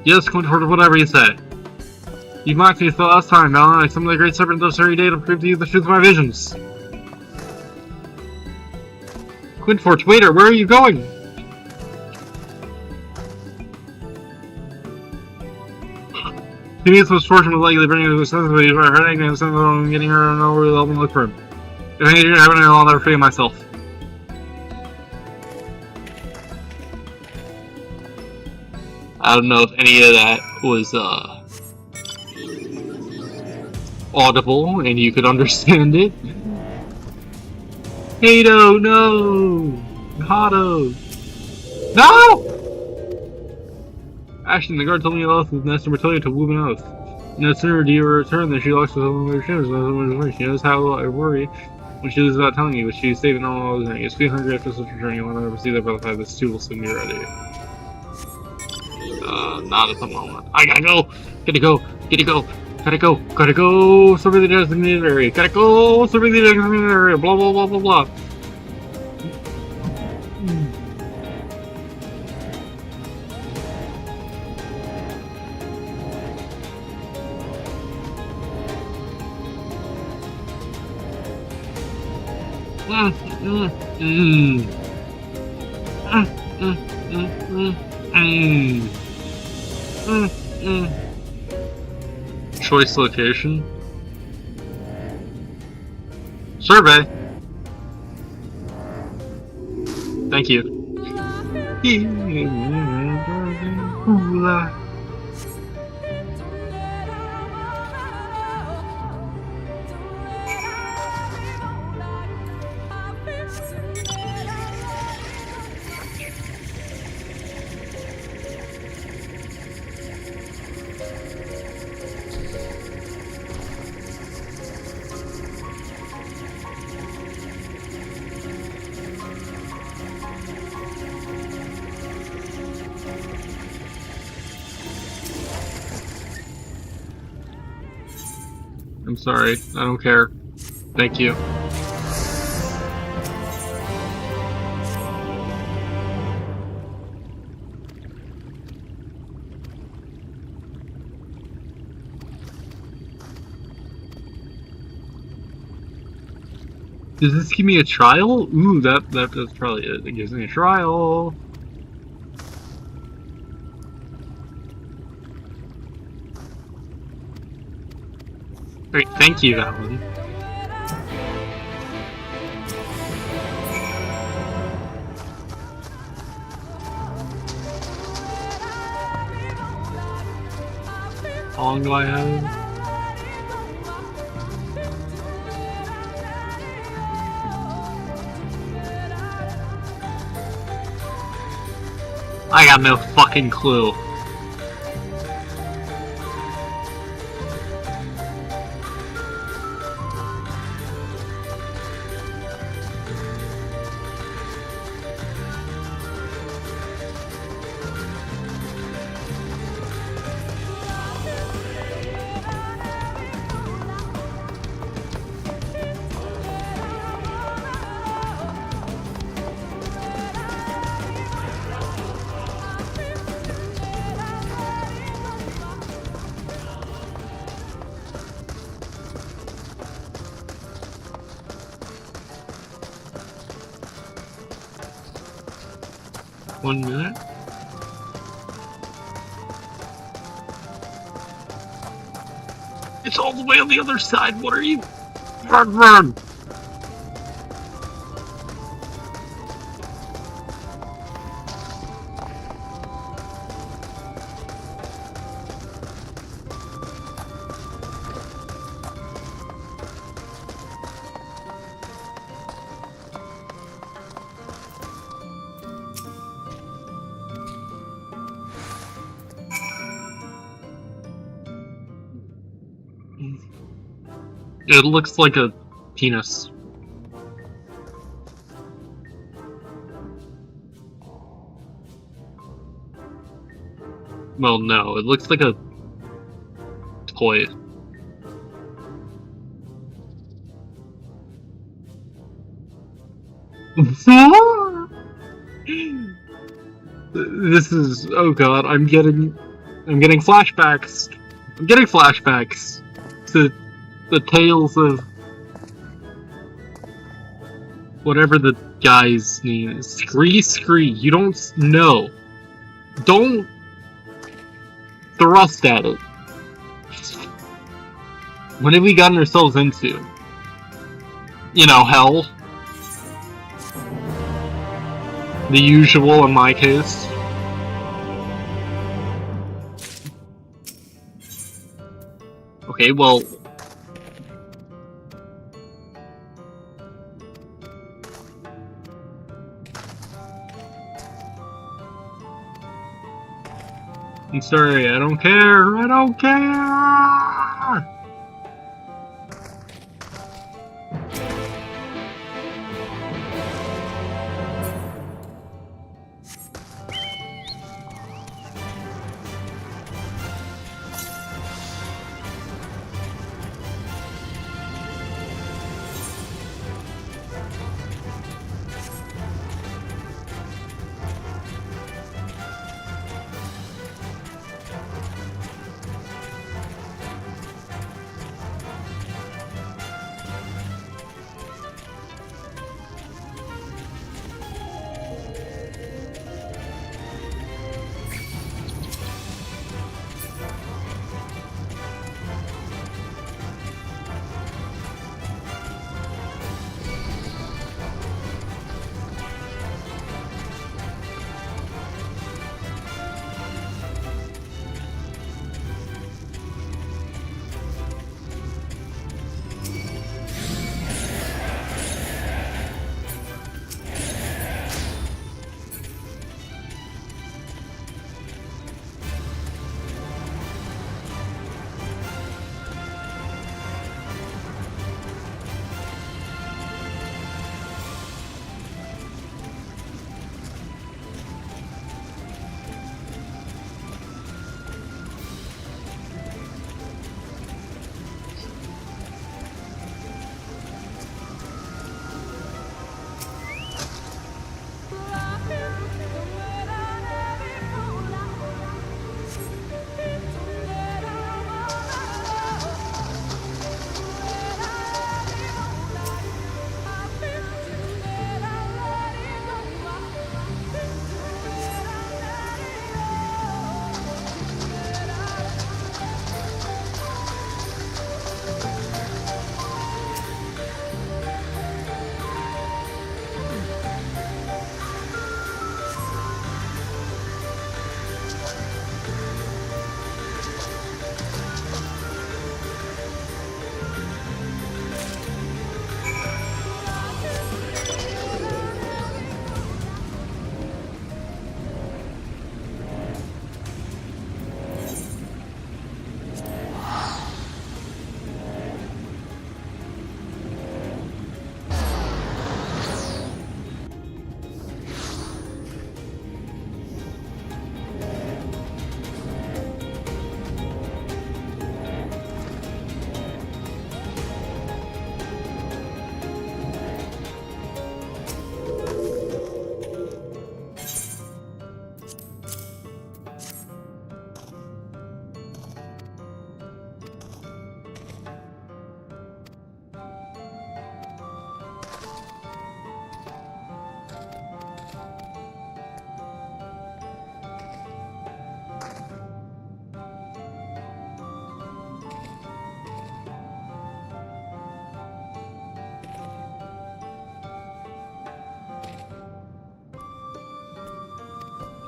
Yes, Quintford, whatever you say. You mocked me for the last time, Valen. I summoned the great serpent this very day to prove to you the truth of my visions. Quintfort, waiter, where are you going? To me, it's misfortune was likely bringing to the sense of you. Her name is something getting her and over the album look for him. If I need you to happen, I'll never forget myself. I don't know if any of that was audible and you could understand it. Hato, no! Hato! No! Ashton, the guard told me you lost with Nestor Bertolli to Woven Oath. No sooner do you return than she locks with her shoes. She knows how I worry when she loses without telling you, but she's saving all those things. It's 300 after such returning, and when I ever see that by the time this too will soon be ready. Not at the moment. I gotta go! Gotta go! Survey the designated area. Gotta go! Survey the designated area. Blah blah blah blah blah. Choice location. Survey. Thank you. I'm sorry. I don't care. Thank you. Does this give me a trial? Ooh, that's probably it. It gives me a trial. Great, thank you, Alan. How long do I have? I got no fucking clue. One minute. It's all the way on the other side. What are you? Run! It looks like a penis. Well, no, it looks like a toy. This is, oh god, I'm getting flashbacks. I'm getting flashbacks to the tales of whatever the guy's name is. Scree, you don't know. Don't thrust at it. What have we gotten ourselves into? You know, hell. The usual in my case. Okay, well... I'm sorry, I don't care! I don't care!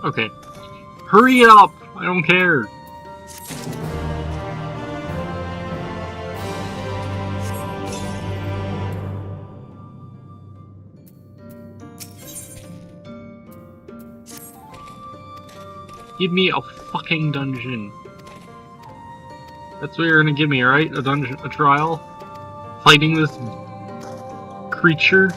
Okay. Hurry up! I don't care. Give me a fucking dungeon. That's what you're gonna give me, right? A dungeon, a trial? Fighting this creature?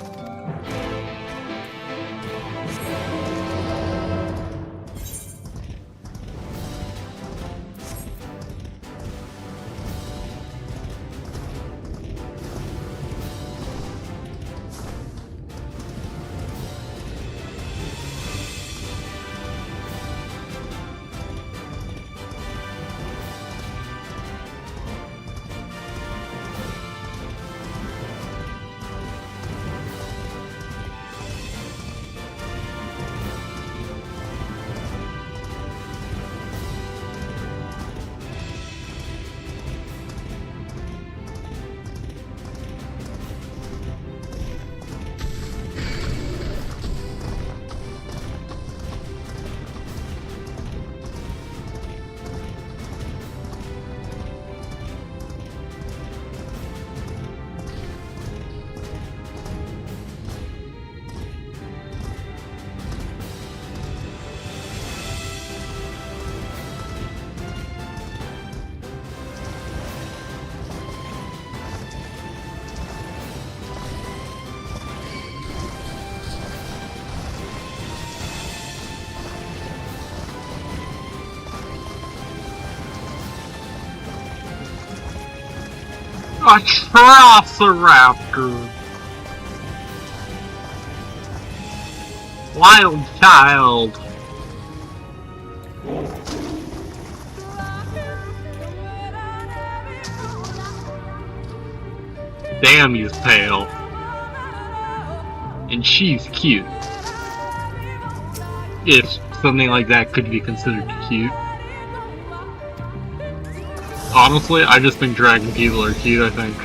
A Trosseraptor! Wild child! Damn, he's pale. And she's cute. If something like that could be considered cute. Honestly, I just think dragon people are cute, I think.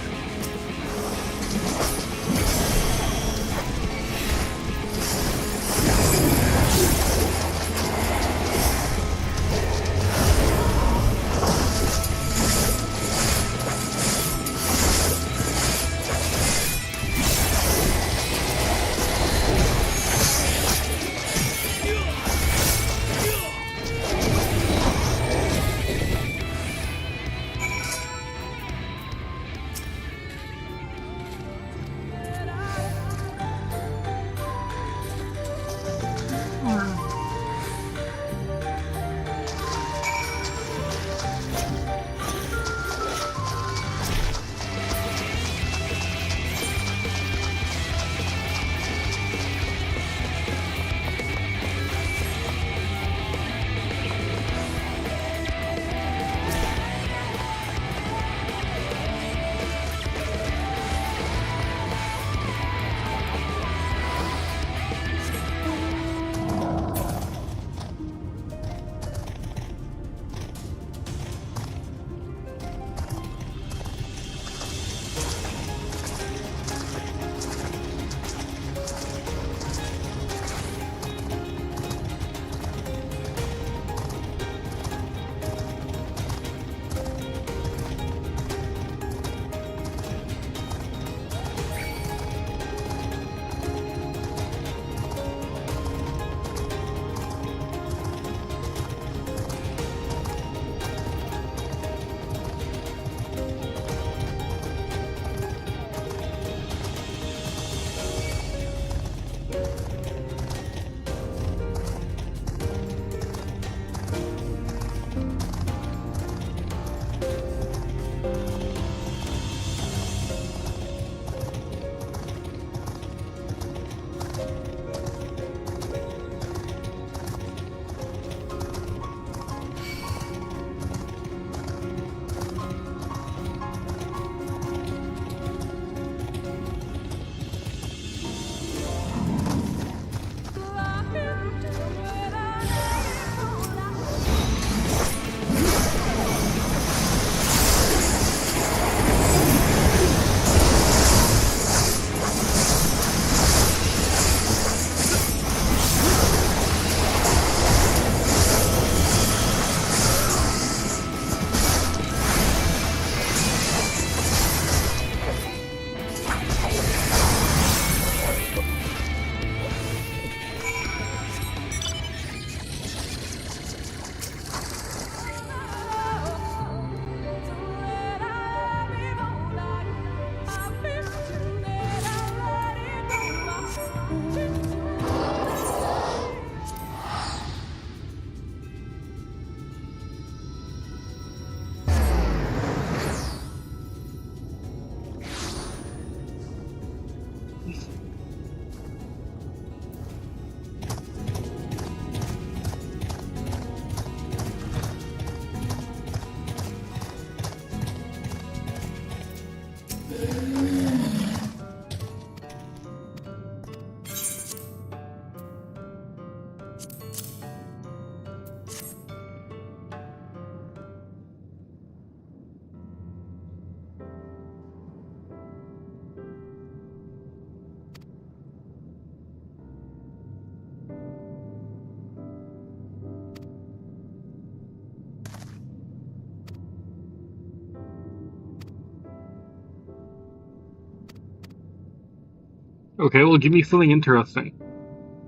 Okay, well, give me something interesting.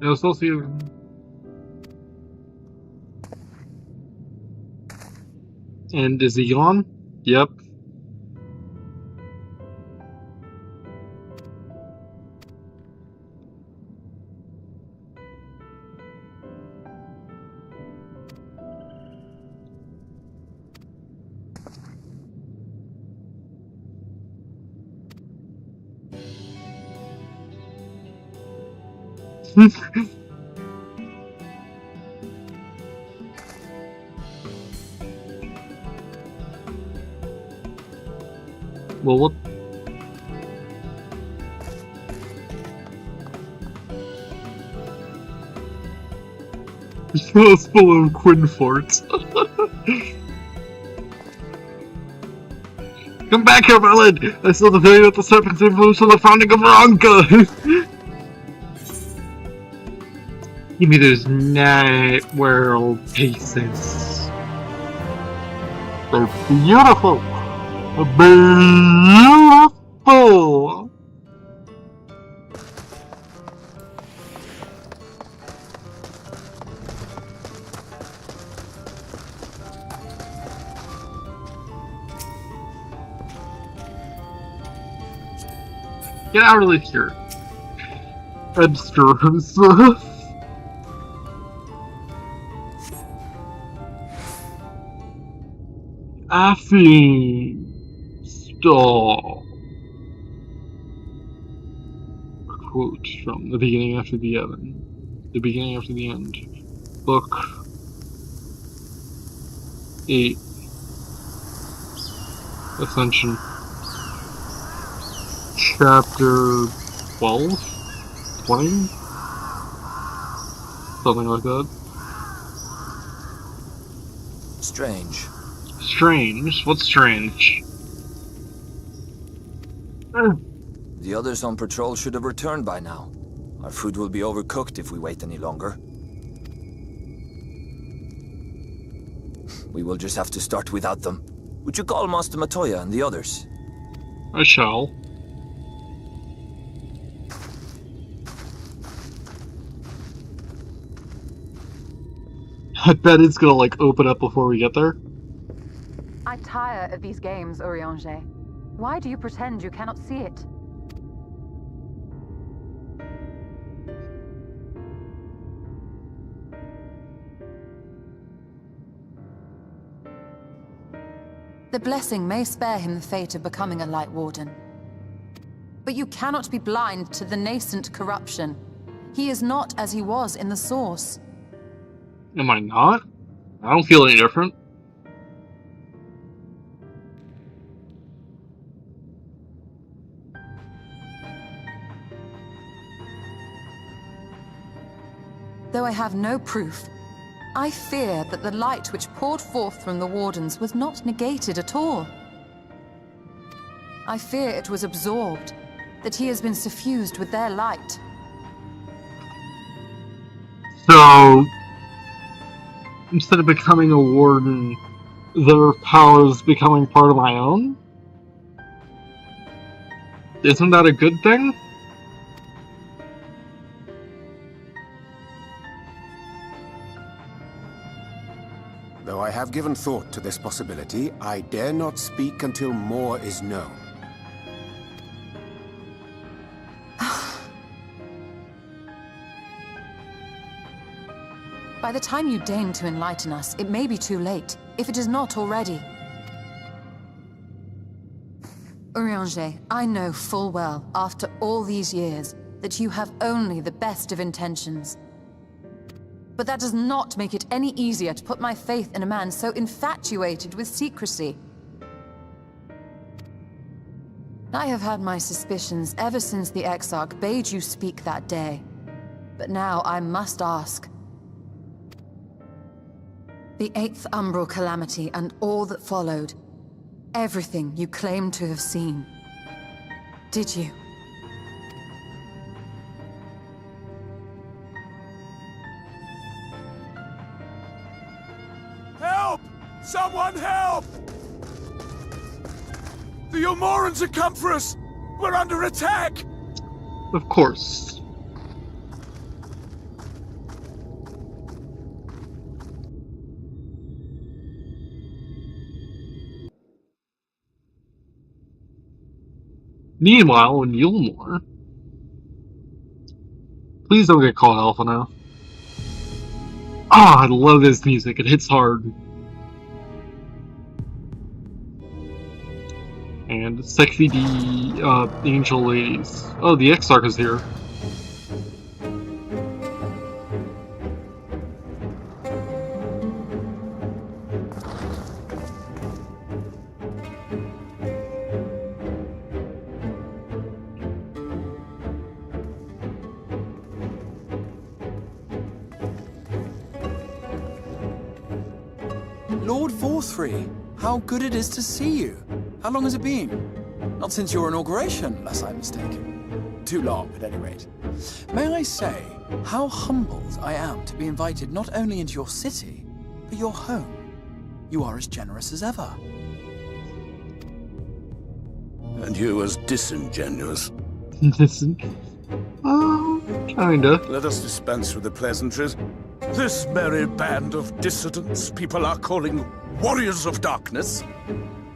It was supposed to be... And is he gone? Yep. Well, what? It's full of Quinforts. Come back here, Merlin! I still defend with the serpent's influence of the founding of Veronica! Give me those night world pieces. They're beautiful! Beautiful! Get out of here. Edsters. Affy. Stop. Quote from The Beginning After the End. The Beginning After the End. Book 8. Ascension. Chapter 12? 20? Something like that. Strange. Strange? What's strange? The others on patrol should have returned by now. Our food will be overcooked if we wait any longer. We will just have to start without them. Would you call Master Matoya and the others? I shall. I bet it's gonna, like, open up before we get there. I tire of these games, Urianger. Why do you pretend you cannot see it? The blessing may spare him the fate of becoming a Light Warden. But you cannot be blind to the nascent corruption. He is not as he was in the Source. Am I not? I don't feel any different. Though I have no proof, I fear that the light which poured forth from the Wardens was not negated at all. I fear it was absorbed, that he has been suffused with their light. So, instead of becoming a warden, their powers becoming part of my own? Isn't that a good thing? Though I have given thought to this possibility, I dare not speak until more is known. By the time you deign to enlighten us, it may be too late, if it is not already. Urianger, I know full well, after all these years, that you have only the best of intentions. But that does not make it any easier to put my faith in a man so infatuated with secrecy. I have had my suspicions ever since the Exarch bade you speak that day. But now I must ask. The 8th Umbral Calamity and all that followed. Everything you claim to have seen. Did you? Help! Someone help! The Umorans have come for us! We're under attack! Of course. Meanwhile, in Yulmore... Please don't get called Alpha now. Ah, I love this music. It hits hard. And sexy angel ladies. Oh, the Exarch is here. Lord Vorthry, how good it is to see you. How long has it been? Not since your inauguration, unless I'm mistaken. Too long, at any rate. May I say, how humbled I am to be invited not only into your city, but your home. You are as generous as ever. And you as disingenuous. Kinda. Let us dispense with the pleasantries. This merry band of dissidents people are calling Warriors of Darkness.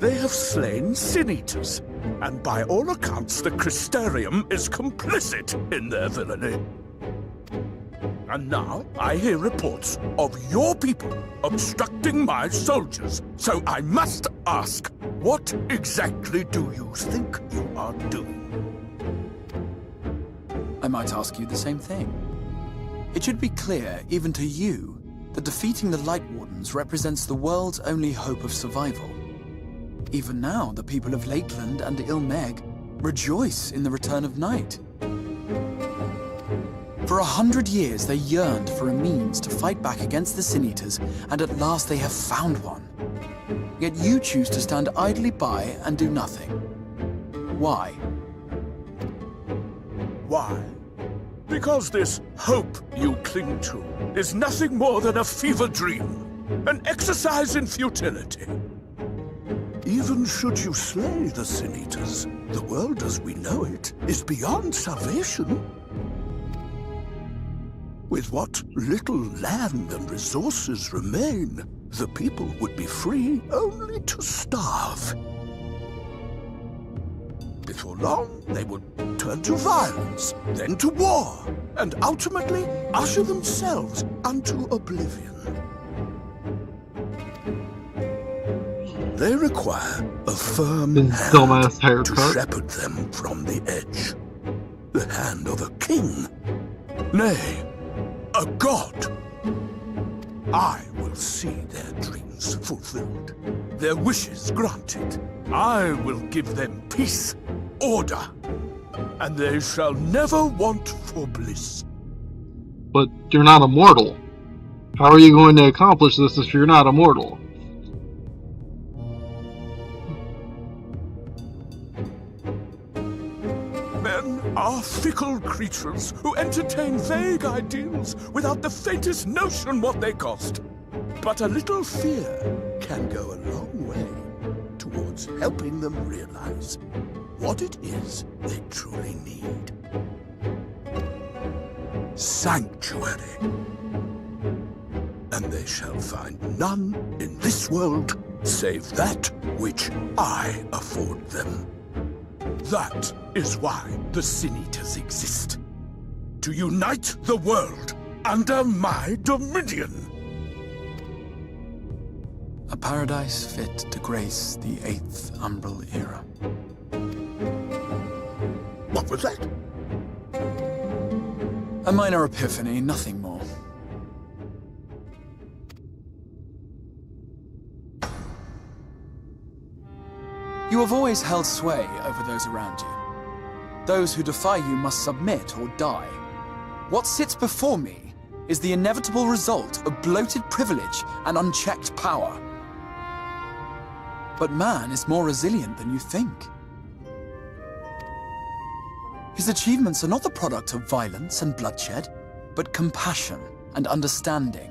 They have slain Sin-Eaters, and by all accounts the Crystarium is complicit in their villainy. And now I hear reports of your people obstructing my soldiers, so I must ask, what exactly do you think you are doing? I might ask you the same thing. It should be clear, even to you, that defeating the Light Wardens represents the world's only hope of survival. Even now, the people of Lakeland and Ilmeg rejoice in the return of night. For 100 years, they yearned for a means to fight back against the Sin-Eaters, and at last they have found one. Yet you choose to stand idly by and do nothing. Why? Why? Because this hope you cling to is nothing more than a fever dream, an exercise in futility. Even should you slay the Sin-Eaters, the world as we know it is beyond salvation. With what little land and resources remain, the people would be free only to starve. Before long, they would turn to violence, then to war, and ultimately usher themselves unto oblivion. They require a firm His hand dumbass to haircut. shepherd them from the edge. The hand of a king. Nay, a god. I will see their dreams fulfilled, their wishes granted. I will give them peace, order, and they shall never want for bliss. But you're not immortal. How are you going to accomplish this if you're not immortal? Men are fickle creatures who entertain vague ideals without the faintest notion what they cost. But a little fear can go a long way towards helping them realize what it is they truly need. Sanctuary. And they shall find none in this world save that which I afford them. That is why the Sin-Eaters exist. To unite the world under my dominion. A paradise fit to grace the 8th Umbral era. What was that? A minor epiphany, nothing more. You have always held sway over those around you. Those who defy you must submit or die. What sits before me is the inevitable result of bloated privilege and unchecked power. But man is more resilient than you think. His achievements are not the product of violence and bloodshed, but compassion and understanding.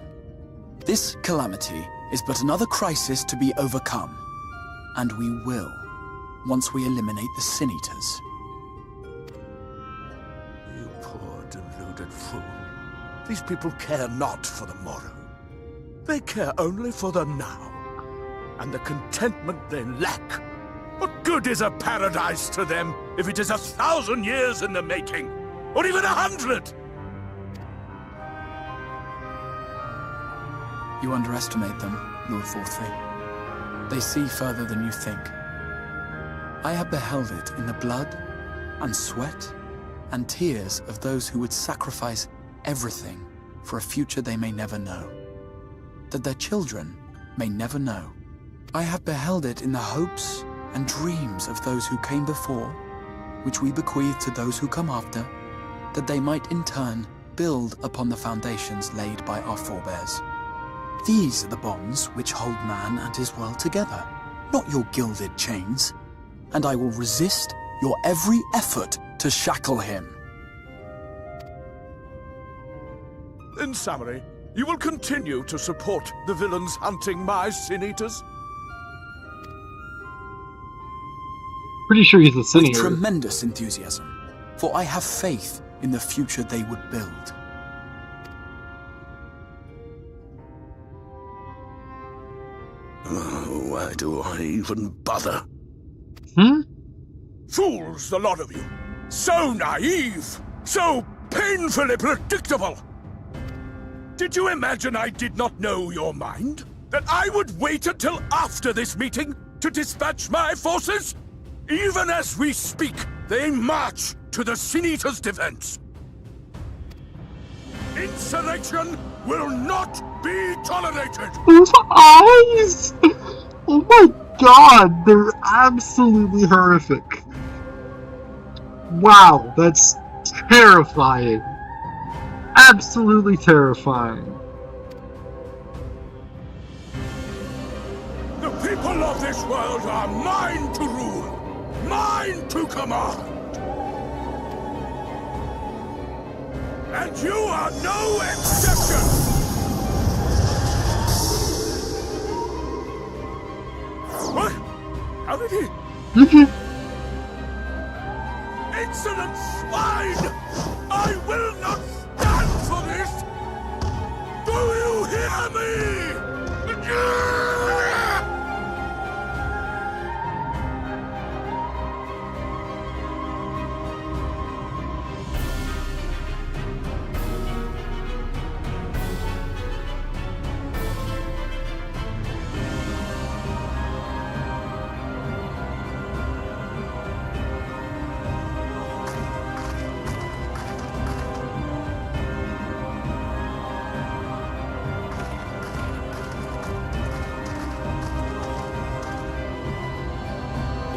This calamity is but another crisis to be overcome. And we will, once we eliminate the Sin-Eaters. These people care not for the morrow. They care only for the now, and the contentment they lack. What good is a paradise to them if it is 1,000 years in the making, or even 100? You underestimate them, Lord Forthry. They see further than you think. I have beheld it in the blood and sweat and tears of those who would sacrifice everything for a future they may never know, that their children may never know. I have beheld it in the hopes and dreams of those who came before, which we bequeath to those who come after, that they might in turn build upon the foundations laid by our forebears. These are the bonds which hold man and his world together, not your gilded chains, and I will resist your every effort to shackle him. In summary, you will continue to support the villains hunting my Sin Eaters? Pretty sure he's a Sin With Eater. tremendous enthusiasm, for I have faith in the future they would build. Oh, why do I even bother? Fools, the lot of you! So naive! So painfully predictable! Did you imagine I did not know your mind? That I would wait until after this meeting to dispatch my forces? Even as we speak, they march to the Sin Eaters' defense. Insurrection will not be tolerated! Those eyes! Oh my god, they're absolutely horrific. Wow, that's terrifying. Absolutely terrifying. The people of this world are mine to rule, mine to command. And you are no exception! What? How did he... Insolent swine! I will not stand for this! Do you hear me?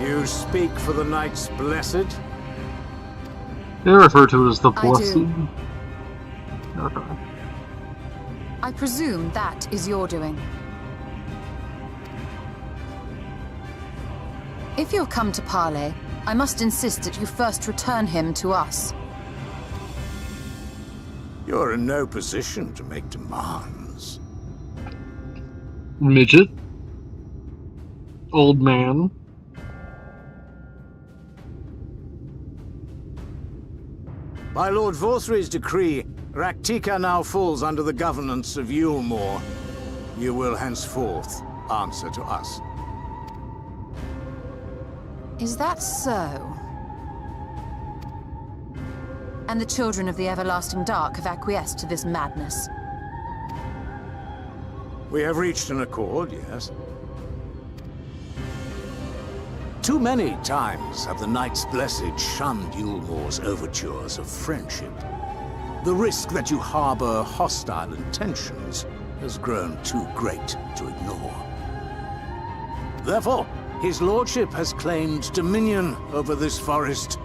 You speak for the Knights Blessed? They refer to it as the I Blessed. do. Okay. I presume that is your doing. If you'll come to parley, I must insist that you first return him to us. You're in no position to make demands. Midget. Old man. By Lord Vorthry's decree, Raktika now falls under the governance of Yulmore. You will henceforth answer to us. Is that so? And the children of the Everlasting Dark have acquiesced to this madness? We have reached an accord, yes. Too many times have the Knights Blessed shunned Yulmore's overtures of friendship. The risk that you harbor hostile intentions has grown too great to ignore. Therefore, his lordship has claimed dominion over this forest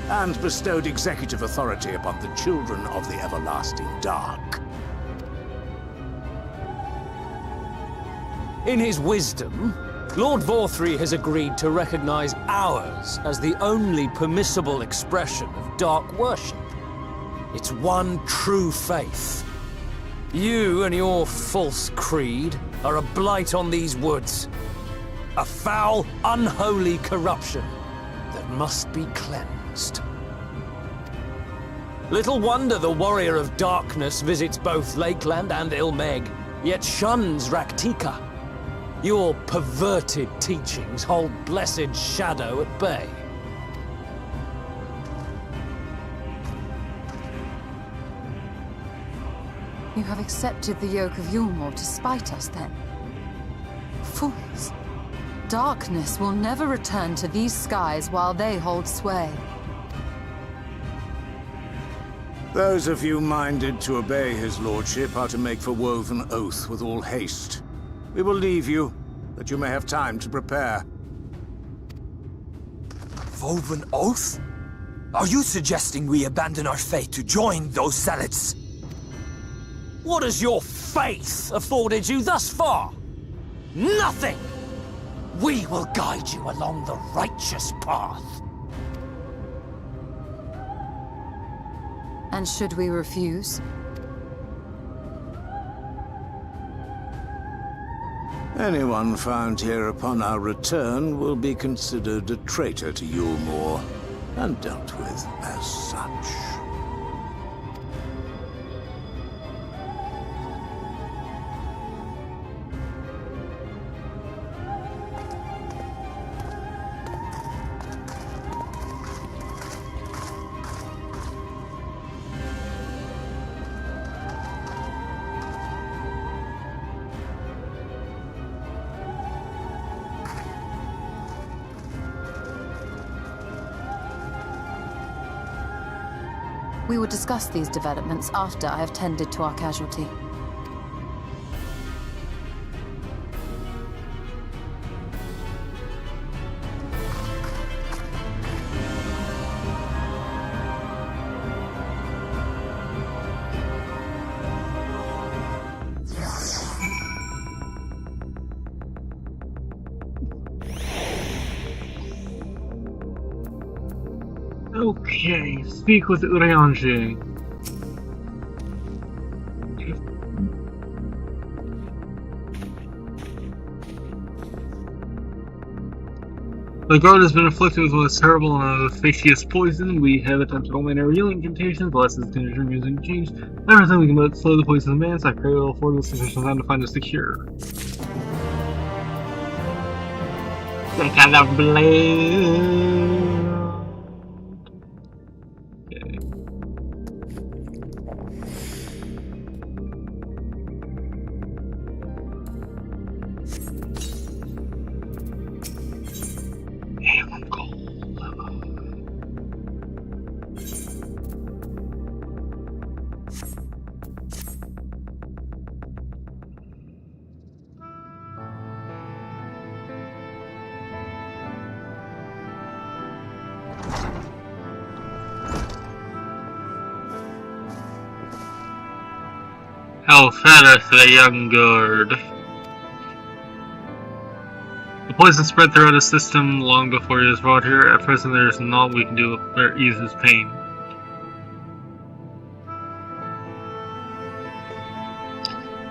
and bestowed executive authority upon the children of the Everlasting Dark. In his wisdom, Lord Vorthry has agreed to recognize ours as the only permissible expression of dark worship. It's one true faith. You and your false creed are a blight on these woods. A foul, unholy corruption that must be cleansed. Little wonder the Warrior of Darkness visits both Lakeland and Ilmeg, yet shuns Raktika. Your perverted teachings hold Blessed Shadow at bay. You have accepted the yoke of Yulmore to spite us, then? Fools. Darkness will never return to these skies while they hold sway. Those of you minded to obey his lordship are to make for Woven Oath with all haste. We will leave you, that you may have time to prepare. Woven Oath? Are you suggesting we abandon our fate to join those zealots? What has your faith afforded you thus far? Nothing! We will guide you along the righteous path. And should we refuse? Anyone found here upon our return will be considered a traitor to Yulmore, and dealt with as such. We will discuss these developments after I have tended to our casualty. Okay, speak with Urianger. The guard has been afflicted with what is terrible and of facious poison. We have attempted only an healing contagion, the less his condition using change. Everything we can do to slow the poison in advance. I pray will afford us sufficient time to find us the cure. Some kind of blade. Okay. Damn, I'm cold. How fat is the young guard? The poison spread throughout his system long before he was brought here. At present, there is naught we can do to ease his pain.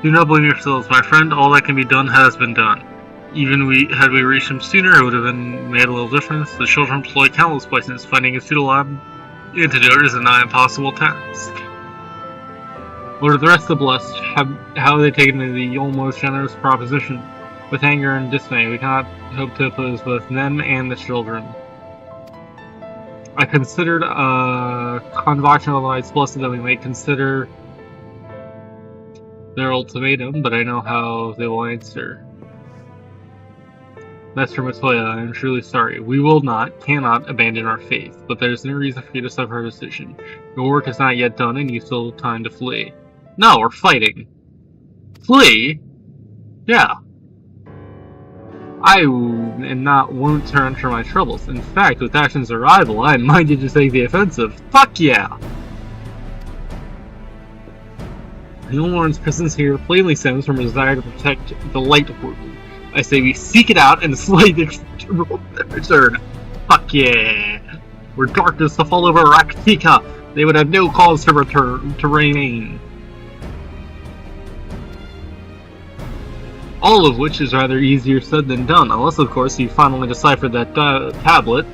Do not blame yourselves, my friend. All that can be done has been done. Even had we reached him sooner, it would have made a little difference. The children employ countless poisons. Finding a suitable antidote is a nigh impossible task. What are the rest of the blessed? How have they taken to the almost generous proposition? With anger and dismay, we cannot hope to oppose both them and the children. I considered a convocation of the Knights Blessed that we may consider their ultimatum, but I know how they will answer. Master Matoya, I am truly sorry. We will not, cannot abandon our faith, but there is no reason for you to suffer our decision. Your work is not yet done, and you still have time to flee. No, we're fighting. Flee? Yeah. I won't turn from my troubles. In fact, with Ashen's arrival, I am minded to take the offensive. Fuck yeah! Yulmore's presence here plainly stems from a desire to protect the light world. I say we seek it out and slay the return. Fuck yeah! Were darkness to fall over Raktika, they would have no cause to remain. All of which is rather easier said than done, unless of course you finally deciphered that tablet.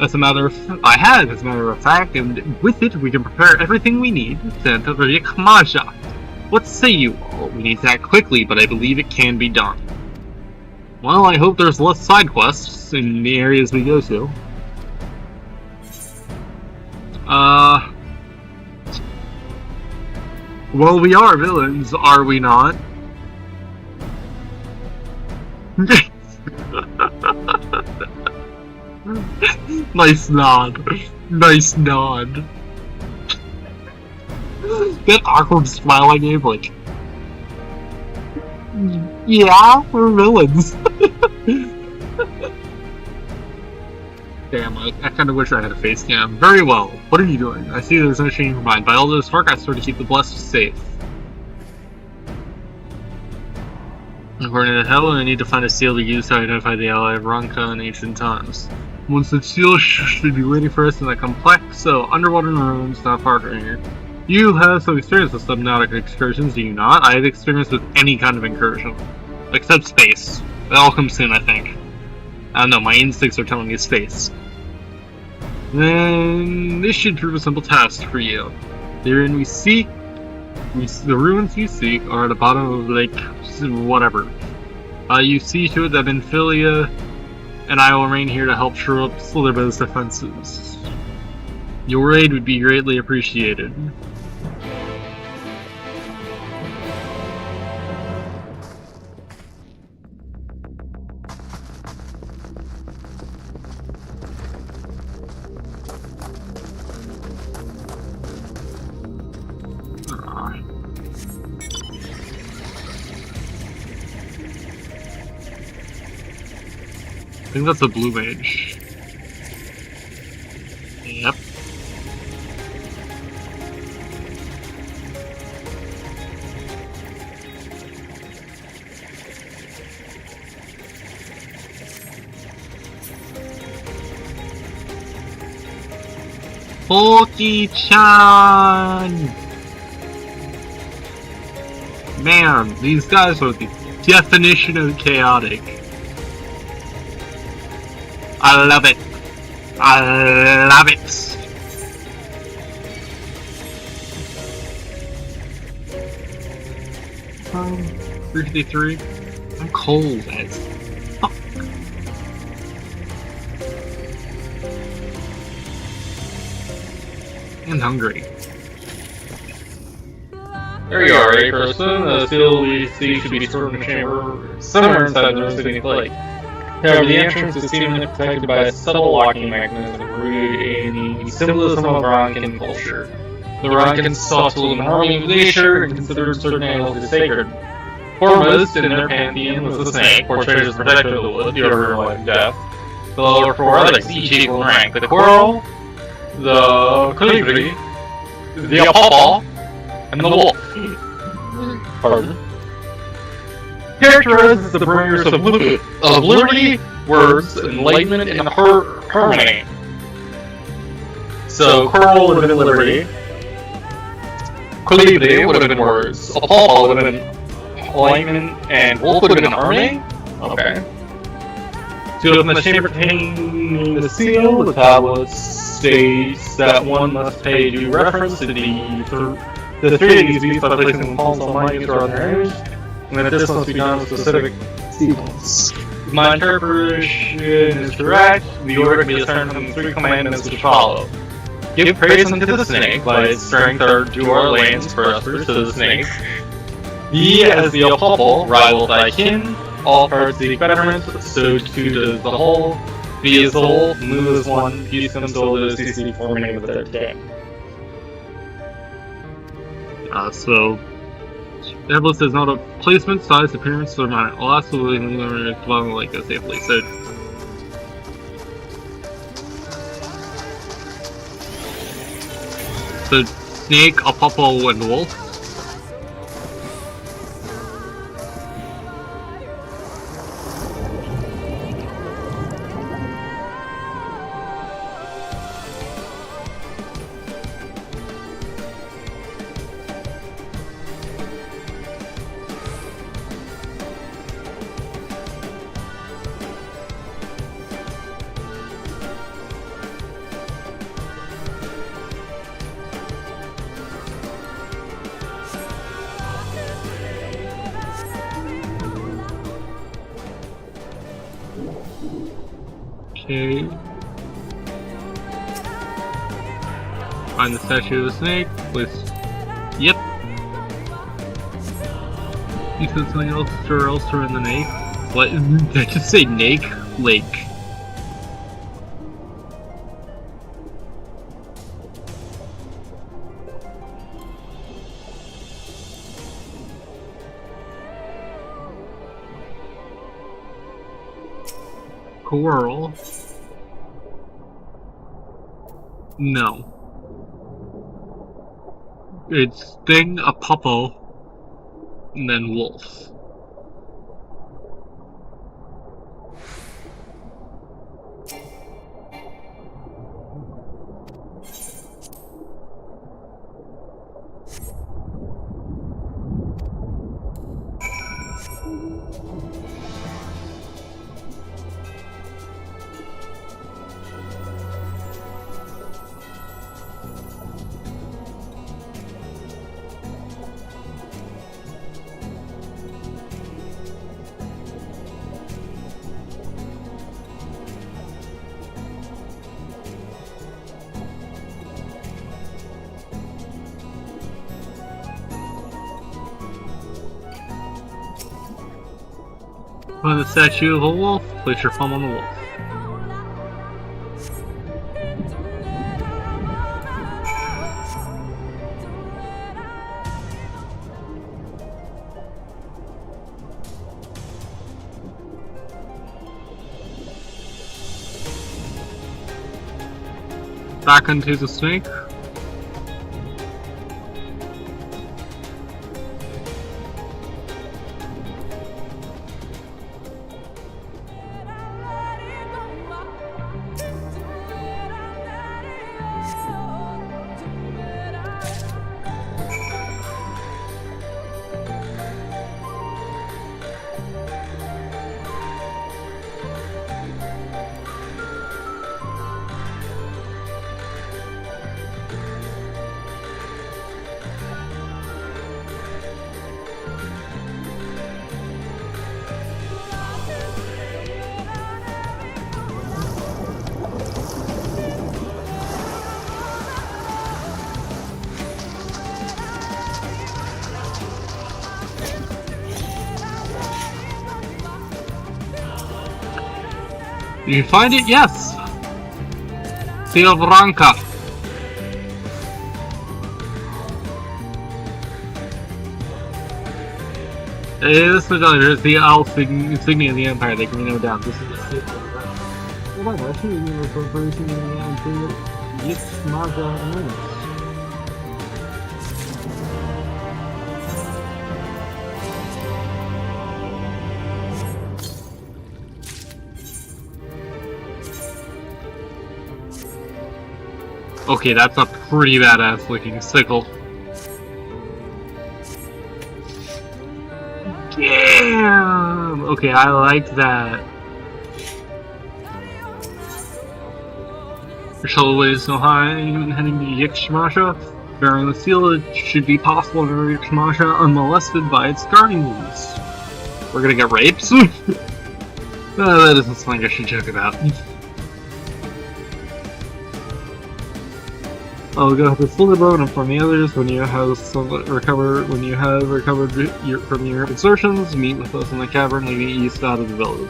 As a matter of fact, and with it we can prepare everything we need to enter the Kamaja. What say you all? We need to act quickly, but I believe it can be done. Well, I hope there's less side quests in the areas we go to. Well, we are villains, are we not? Nice nod. Nice nod. That awkward smile I gave, like... Yeah, we're villains. Damn, I kind of wish I had a face cam. Very well. What are you doing? I see there's no change in your mind. By all this work, I swear to keep the blessed safe. According to Helen, I need to find a seal to use to identify the ally of Ranka in ancient times. Once the seal should be waiting for us in a complex underwater ruins not far from here. You have some experience with subnautic excursions, do you not? I have experience with any kind of incursion. Except space. That'll come soon, I think. I don't know, my instincts are telling me space. Then this should prove a simple task for you. The ruins you seek are at the bottom of Lake whatever. You see to it that Infilia and I will remain here to help shore up Slitherbo's defenses. Your aid would be greatly appreciated. I think that's a blue mage. Yep. Poki-chan! Man, these guys are the definition of chaotic. I love it. I love it. 353. I'm cold as fuck. And hungry. There you are, a person. The seal we see should be stored in a chamber somewhere inside the City Lake. However, the entrance is seemingly protected by a subtle locking mechanism rooted in the symbolism of Rankin culture. The Rankins sought to live in harmony with nature and considered certain animals as sacred. Foremost in their pantheon was the snake, portrayed as protector of the wood, the overlord of life and death. The lower four others, each equal in rank: the coral, the colibri, the apapa, and the wolf. Pardon? Characterized as the bringers of liberty, words, enlightenment, and harmony. So, coral would have been liberty, colibri would have been words, apapa would have been enlightenment, and wolf would have been harmony? Okay. To open the chamber containing the seal, the tablet states that one must pay due reference to the three of these beasts by placing them palms on my beast rather than their image, and that this must be done with specific sequence. If my interpretation is correct, the order can be discerned from the three commandments which follow. Give praise unto the snake by its strength, or do our lands prosperous to the snake. Be as the apapa, rival thy kin. All parts seek betterment, so too does the whole. Be as the whole, move as one, peace and soul those who seek harmony with their king. So Tablet says not a placement, size, appearance, or not. I'll absolutely dwelling like that safely. So snake, apapa, and wolf. Okay. Find the statue of the snake. Place. Yep. You said something else or in the lake. What? Did I just say lake? Lake. Coral. No. It's thing, a puppo, and then wolf. Find the statue of a wolf, place your thumb on the wolf. Back into the snake. You find it? Yes! Seal Branca. This medallion is the Alpha insignia of the Empire. They can be no doubt. This is the seal of the Empire. Well, actually, you were corporation in the Empire. Yes, Marga and Okay, that's a pretty badass looking sickle. Damn! Okay, I like that. Your shuttle is so high, heading to Yixmasha. Bearing the seal, it should be possible to reach Yixmasha unmolested by its guardians. We're gonna get raped? That isn't something I should joke about. I'll go to Slitherboat and from the others when you have recovered from your exertions, meet with us in the cavern leading east out of the village.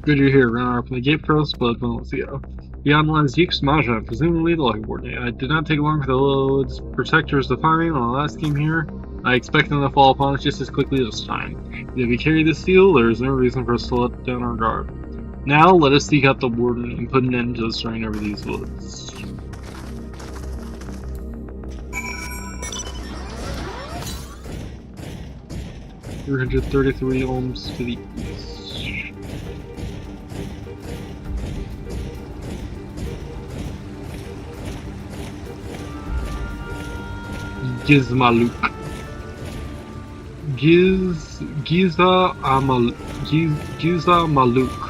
Good you're here. Run open the gate for us, but let's go. Beyond the lines, Yeeks Maja, presumably the lucky board. I did not take long for the Lord's protectors to find me when I last came here. I expect them to fall upon us just as quickly this time. If we carry this seal, there is no reason for us to let down our guard. Now, let us seek out the warden and put an end to the strain over these woods. $333 ohms to the east. Gizmaluk. Giza Maluk.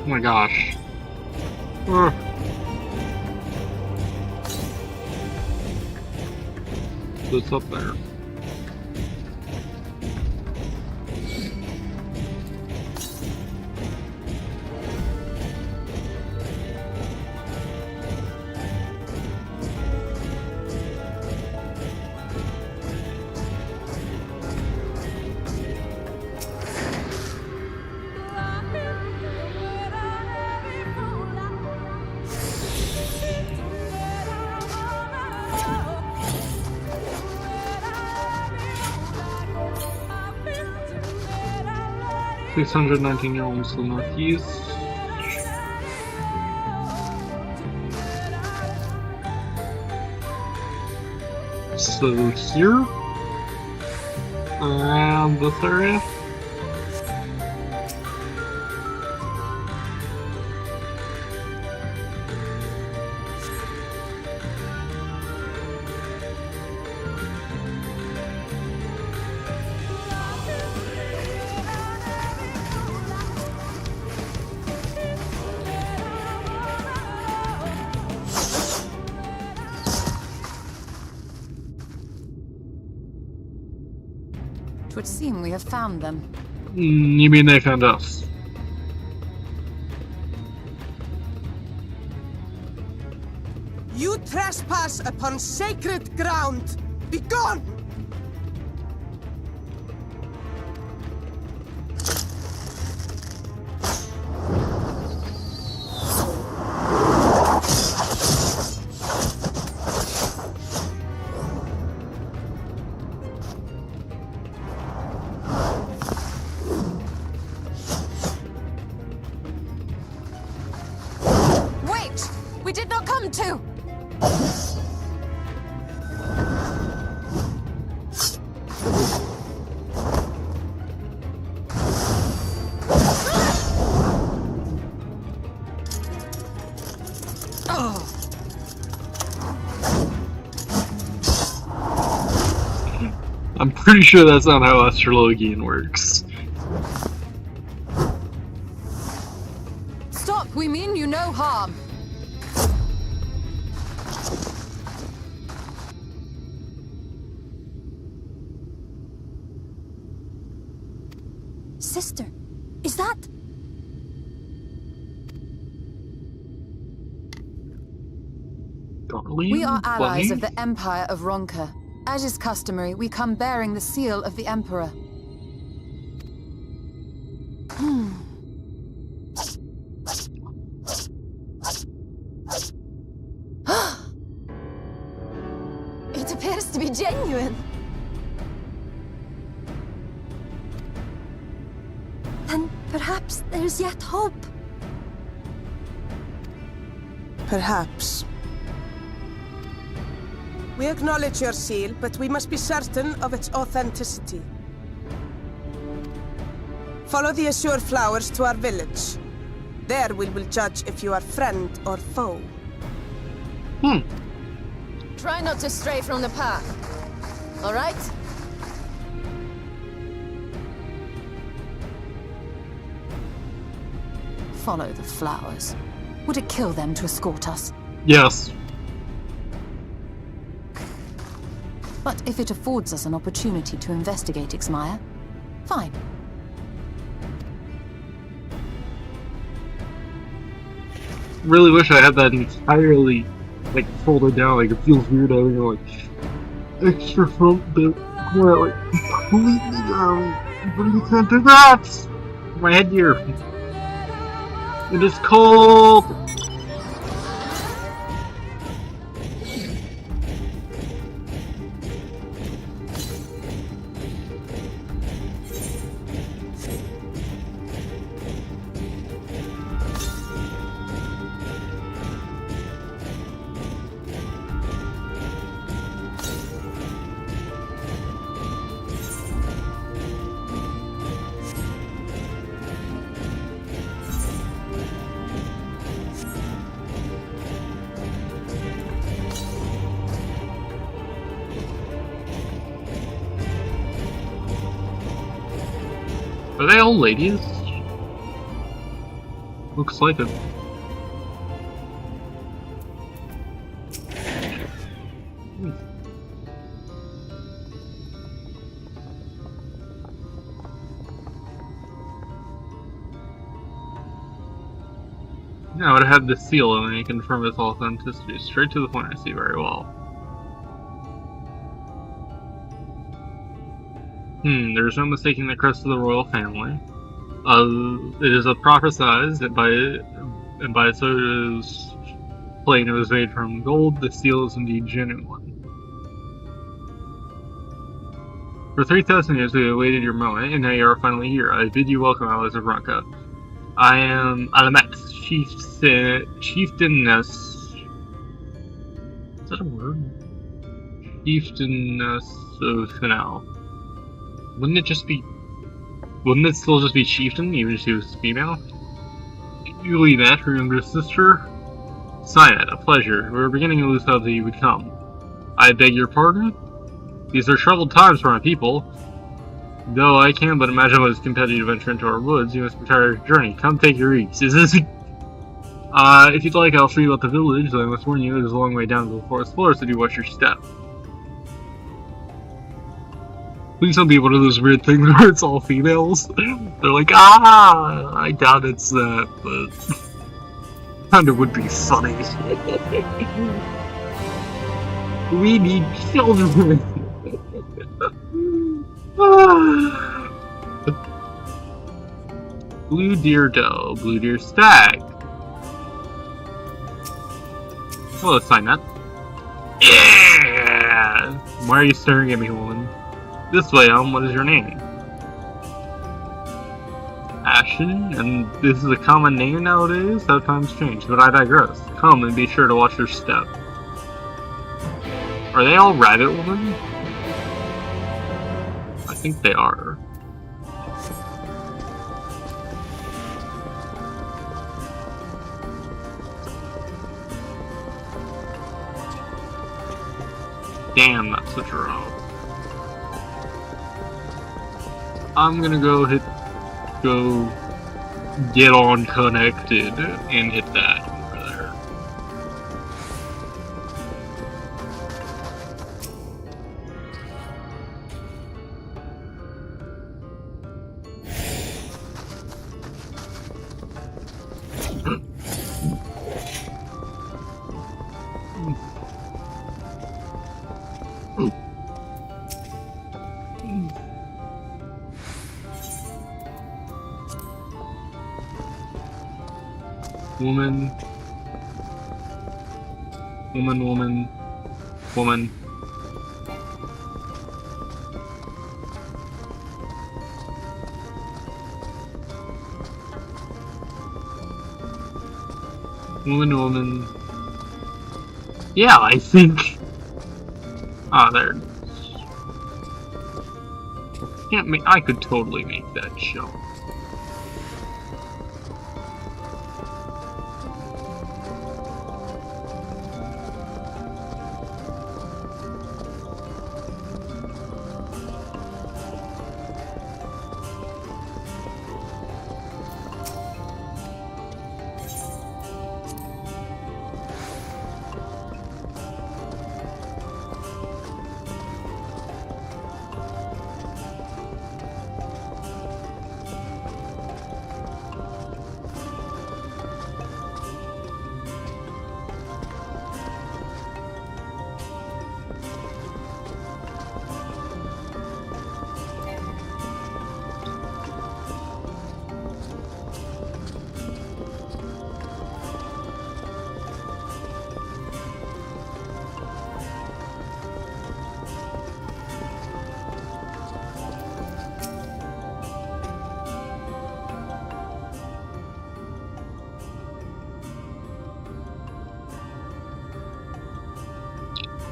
Oh my gosh. Ugh. What's up there? $619 ohms to the northeast. So here, around this area. It would seem we have found them. You mean they found us? You trespass upon sacred ground! Begone! We did not come to! I'm pretty sure that's not how Astrologian works. Stop! We mean you no harm! Sister, is that... We are allies of the Empire of Ronka. As is customary, we come bearing the seal of the Emperor. It appears to be genuine. Then perhaps there's yet hope. Perhaps. We acknowledge your seal, but we must be certain of its authenticity. Follow the Azure flowers to our village. There we will judge if you are friend or foe. Try not to stray from the path. All right? Follow the flowers. Would it kill them to escort us? Yes. But if it affords us an opportunity to investigate Ixmaya, fine. Really wish I had that entirely, like, folded down. Like, it feels weird having, like, extra front bit. Well, like, completely down. But you can't do that! My headgear. It is cold! Are they all ladies? Looks like it. Yeah, I would have had the seal and you confirm its authenticity. Straight to the point, I see very well. There's no mistaking the crest of the royal family. It is prophesied that by Soda's plane it was made from gold. The seal is indeed genuine. For 3,000 years we awaited your moment, and now you are finally here. I bid you welcome, Allies of Branka. I am Alamet, chieftainess. Is that a word? Chieftainess of Finale. Wouldn't it still just be chieftain, even if she was female? You met her younger sister? Sinat, a pleasure. We were beginning to lose hope that you would come. I beg your pardon? These are troubled times for my people. Though I can but imagine what is compelled you to venture into our woods, you must prepare your journey. Come take your ease. Is this... if you'd like, I'll show you about the village, though I must warn you, it is a long way down to the forest floor, so do watch your step. Please don't be one of those weird things where it's all females. They're like, I doubt it's that, but... kinda would be funny. We need children! Blue deer doe, blue deer stag. Hello, Sinat. Yeah! Why are you staring at me, woman? This way, what is your name? Ashen, and this is a common name nowadays? How times change, but I digress. Come and be sure to watch your step. Are they all rabbit women? I think they are. Damn, that's such a row. I'm gonna go get on connected and hit that over there. Woman. Woman. Yeah, I think. Ah, there. I could totally make that jump.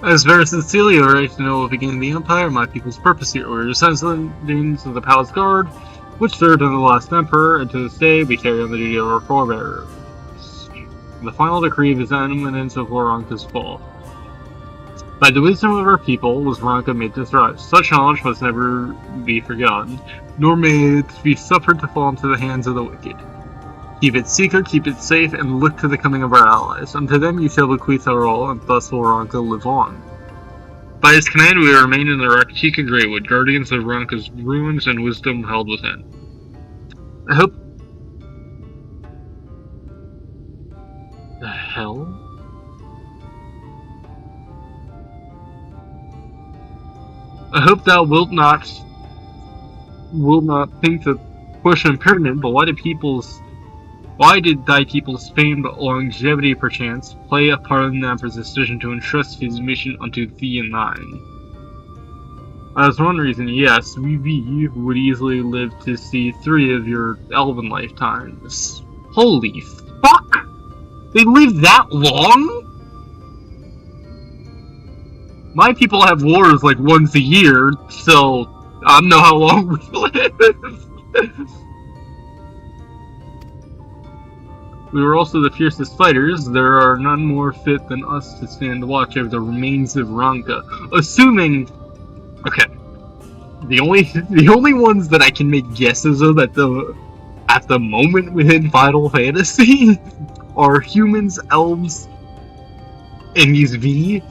As Varys and Celia are right to know of beginning the Empire, my people's purpose here. We're descendants of the Palace Guard, which served under the last Emperor, and to this day we carry on the duty of our forebears. The final decree of his eminence of Waronka's fall. By the wisdom of our people was Waronka made to thrive. Such knowledge must never be forgotten, nor may it be suffered to fall into the hands of the wicked. Keep it secret, keep it safe, and look to the coming of our allies. Unto them you shall bequeath our all, and thus will Waronka live on. By his command we remain in the Rak'tika Greywood, guardians of Waronka's ruins and wisdom held within. I hope... The hell? I hope thou wilt not think the question impertinent, but why did thy people's famed longevity perchance play a part in the Emperor's decision to entrust his mission unto thee and thine? As one reason, yes, we would easily live to see 3 of your elven lifetimes. Holy fuck! They live that long?! My people have wars like once a year, so I don't know how long we live. We were also the fiercest fighters. There are none more fit than us to stand watch over the remains of Waronka. Assuming... Okay. The only ones that I can make guesses of at the moment within Final Fantasy are humans, elves, and these V.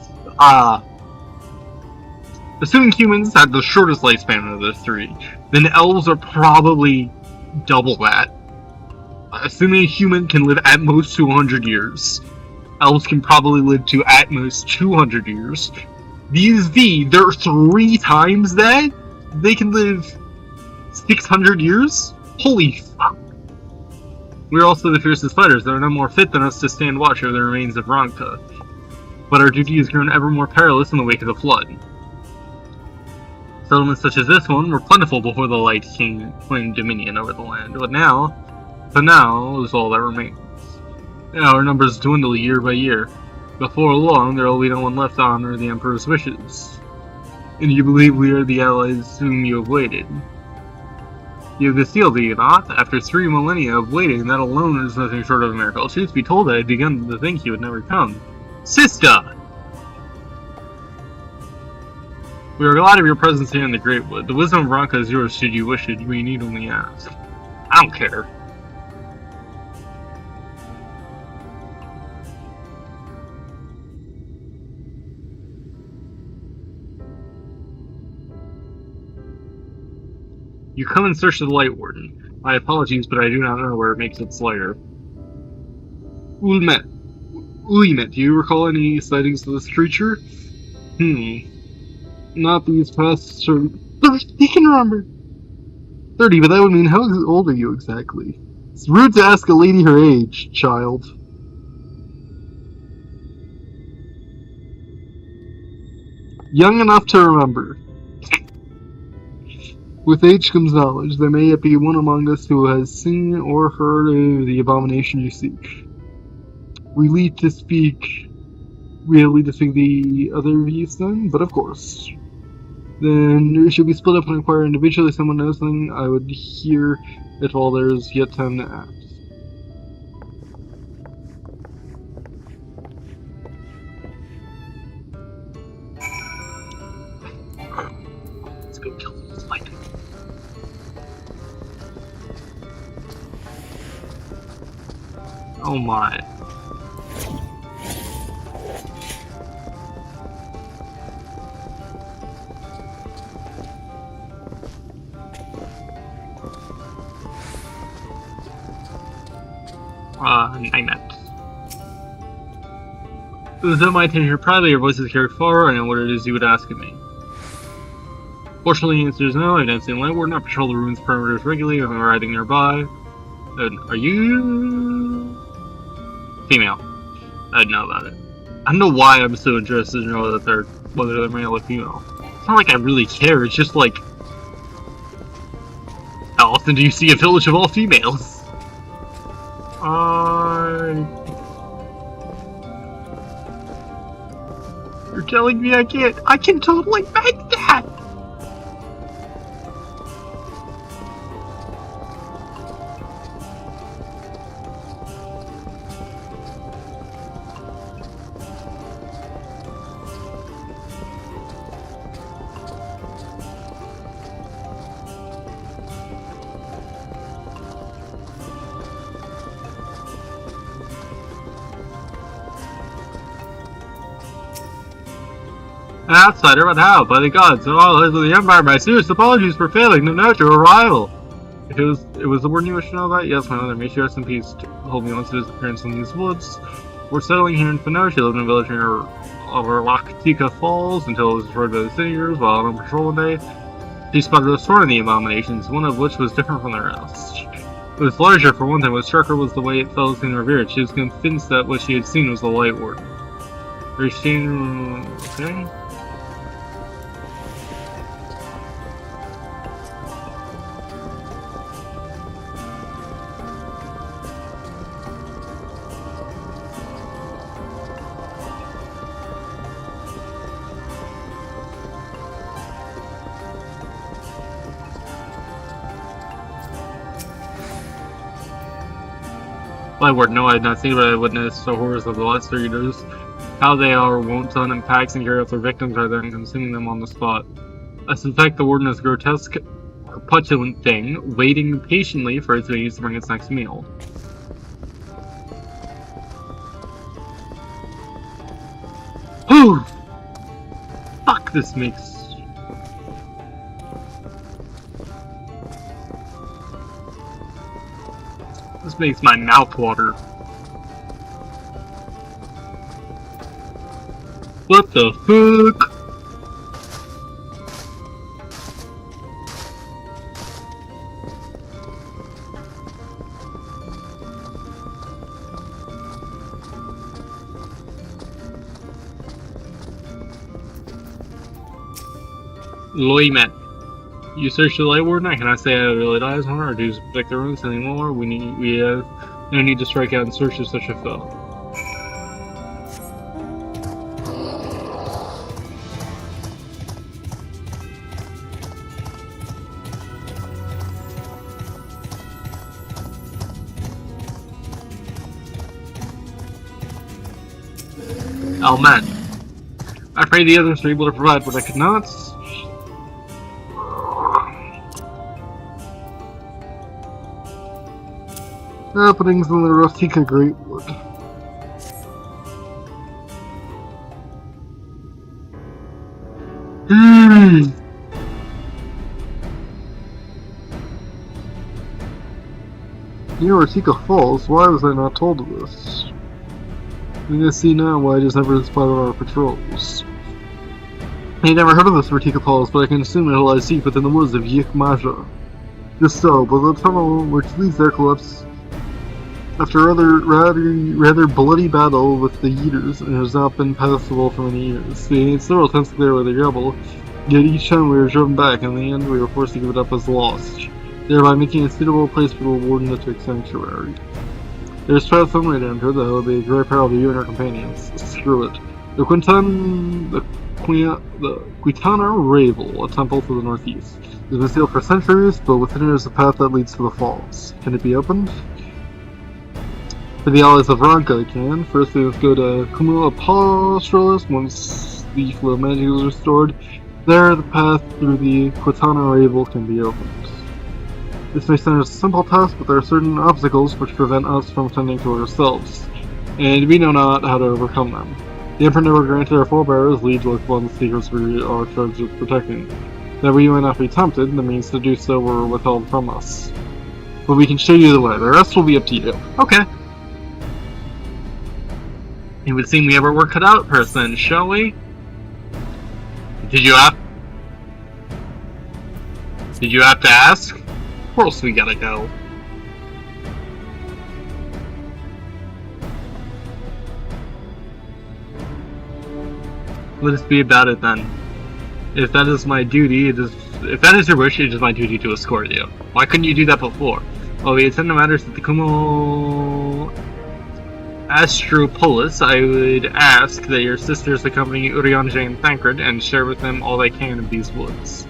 Assuming humans had the shortest lifespan of the 3, then elves are probably double that. Assuming a human can live at most 200 years, elves can probably live to at most 200 years. These V, they're 3 times that? They can live 600 years? Holy fuck. We're also the fiercest fighters. There are none more fit than us to stand watch over the remains of Waronka. But our duty has grown ever more perilous in the wake of the flood. Settlements such as this one were plentiful before the Light King claimed dominion over the land, but now is all that remains. Now our numbers dwindle year by year. Before long, there will be no one left to honor the Emperor's wishes. And you believe we are the allies whom you have waited. You have the seal, do you not? After 3 millennia of waiting, that alone is nothing short of a miracle. Truth be told, I had begun to think he would never come. Sister! We are glad of your presence here in the Greatwood. The wisdom of Waronka is yours should you wish it. We need only ask. I don't care. You come in search of the Light Warden. My apologies, but I do not know where it makes its lair. Ulmet, do you recall any sightings of this creature? Not these past 30. He can remember! 30, but that would mean how old are you exactly? It's rude to ask a lady her age, child. Young enough to remember. With age comes knowledge. There may yet be one among us who has seen or heard of the abomination you seek. We lead to speak the other views then, but of course. Then should we split up and inquire individually? If someone knows something, I would hear it while there is yet time to act. Let's go kill this fight. Oh my. I meant. It was in my intention privately, your voices carried far, I know what it is you would ask of me. Fortunately, the answer is no. I've never seen Light Warden. I patrol the ruins perimeters regularly when I'm riding nearby. Are you female? I know about it. I don't know why I'm so interested to know that whether they're male or female. It's not like I really care. It's just like, how often do you see a village of all females? You're telling me I can't? I can totally make that! An outsider, but how? By the gods, and all of the Empire, my serious apologies for failing to note your arrival. If it was the word you wish to know about? Yes, my mother, may she rest in peace, told me once of his appearance in these woods. We're settling here in Fano. She lived in a village near over Lakatika Falls until it was destroyed by the city years while on patrol one day. She spotted a sword in the abominations, one of which was different from the rest. It was larger for one thing. What struck her was the way it felt and revered. She was convinced that what she had seen was the Light Warden. Okay. My word, no, I had not seen, but I witnessed the horrors of the last 3 years. How they are wont to hunt packs and carry out their victims rather than consuming them on the spot. I suspect the warden is a grotesque, petulant thing, waiting patiently for its babies to bring its next meal. Whew! Fuck, this makes... This makes my mouth water. What the fuck? Loymet. You search the Light Warden? I cannot say I really dies on her or do protect the rooms anymore. We have no need to strike out in search of such a foe. Alman. I pray the others are able to provide what I could not. Happenings in the Rostika Greatwood. Near Rostika Falls, why was I not told of this? I'm gonna see now why I just never spotted our patrols. I had never heard of this Rostika Falls, but I can assume it lies deep within the woods of Yikmaja. Just so, but the tunnel which leads there collapsed after a rather bloody battle with the Eaters, and has not been passable for many years. We made several attempts to clear away the rubble, yet each time we were driven back, and in the end we were forced to give it up as lost, thereby making a suitable place for the Warden to take sanctuary. There's trials some way to enter, though it will be a great peril to you and your companions. Screw it. The Quitana Ravel, a temple to the northeast. It's been sealed for centuries, but within it is a path that leads to the falls. Can it be opened? For the allies of Ranka, I can. First, we must go to Kumula Pastralis. Once the flow of magic is restored, there the path through the Quitana Ravel can be opened. This may sound as a simple task, but there are certain obstacles which prevent us from tending to ourselves, and we know not how to overcome them. The Emperor never granted our forebears lead to look upon the secrets we are charged with protecting. That we may not be tempted, the means to do so were withheld from us. But we can show you the way. The rest will be up to you. Okay. It would seem we have our work cut out for us then, shall we? Did you have to ask? Of course we gotta go. Let us be about it then. If that is my duty, if that is your wish, it is my duty to escort you. Why couldn't you do that before? Well, we attend to matters at the Kumo Astropolis, I would ask that your sisters accompany Urianger and Thancred and share with them all they can of these woods.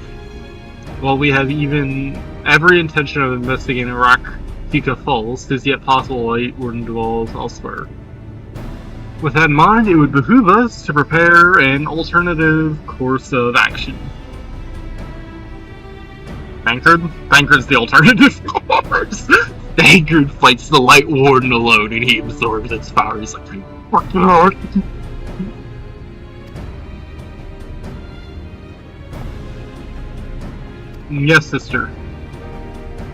While we have even every intention of investigating Rak'tika Falls, it is yet possible White Warden dwells elsewhere. With that in mind, it would behoove us to prepare an alternative course of action. Thancred? Thancred's the alternative course! Thancred fights the Light Warden alone and he absorbs its power. He's like, fuck Lord. Yes, sister.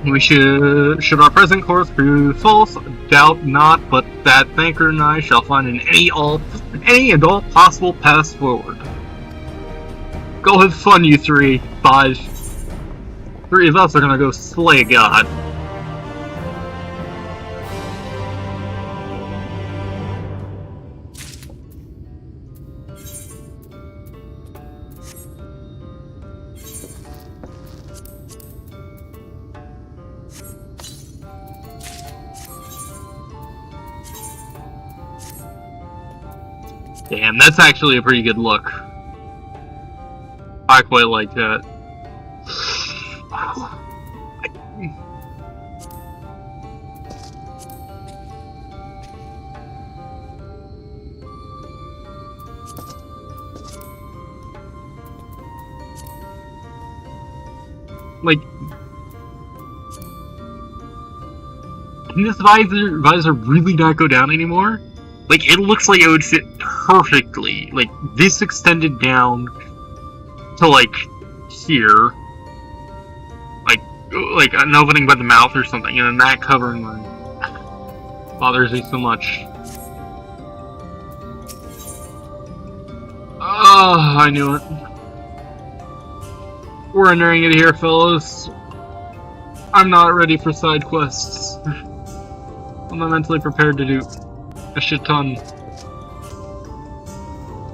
We should our present course prove false, doubt not, but that Thancred and I shall find any and all possible paths forward. Go have fun, you three. 5. 3 of us are gonna go slay a god. Damn, that's actually a pretty good look. I quite like that. Like, can this visor really not go down anymore? Like, it looks like it would fit perfectly. Like, this extended down to, like, here. Like an opening by the mouth or something, and then that covering bothers me so much. Oh, I knew it. We're entering it here, fellows. I'm not ready for side quests. I'm not mentally prepared to do a shit ton.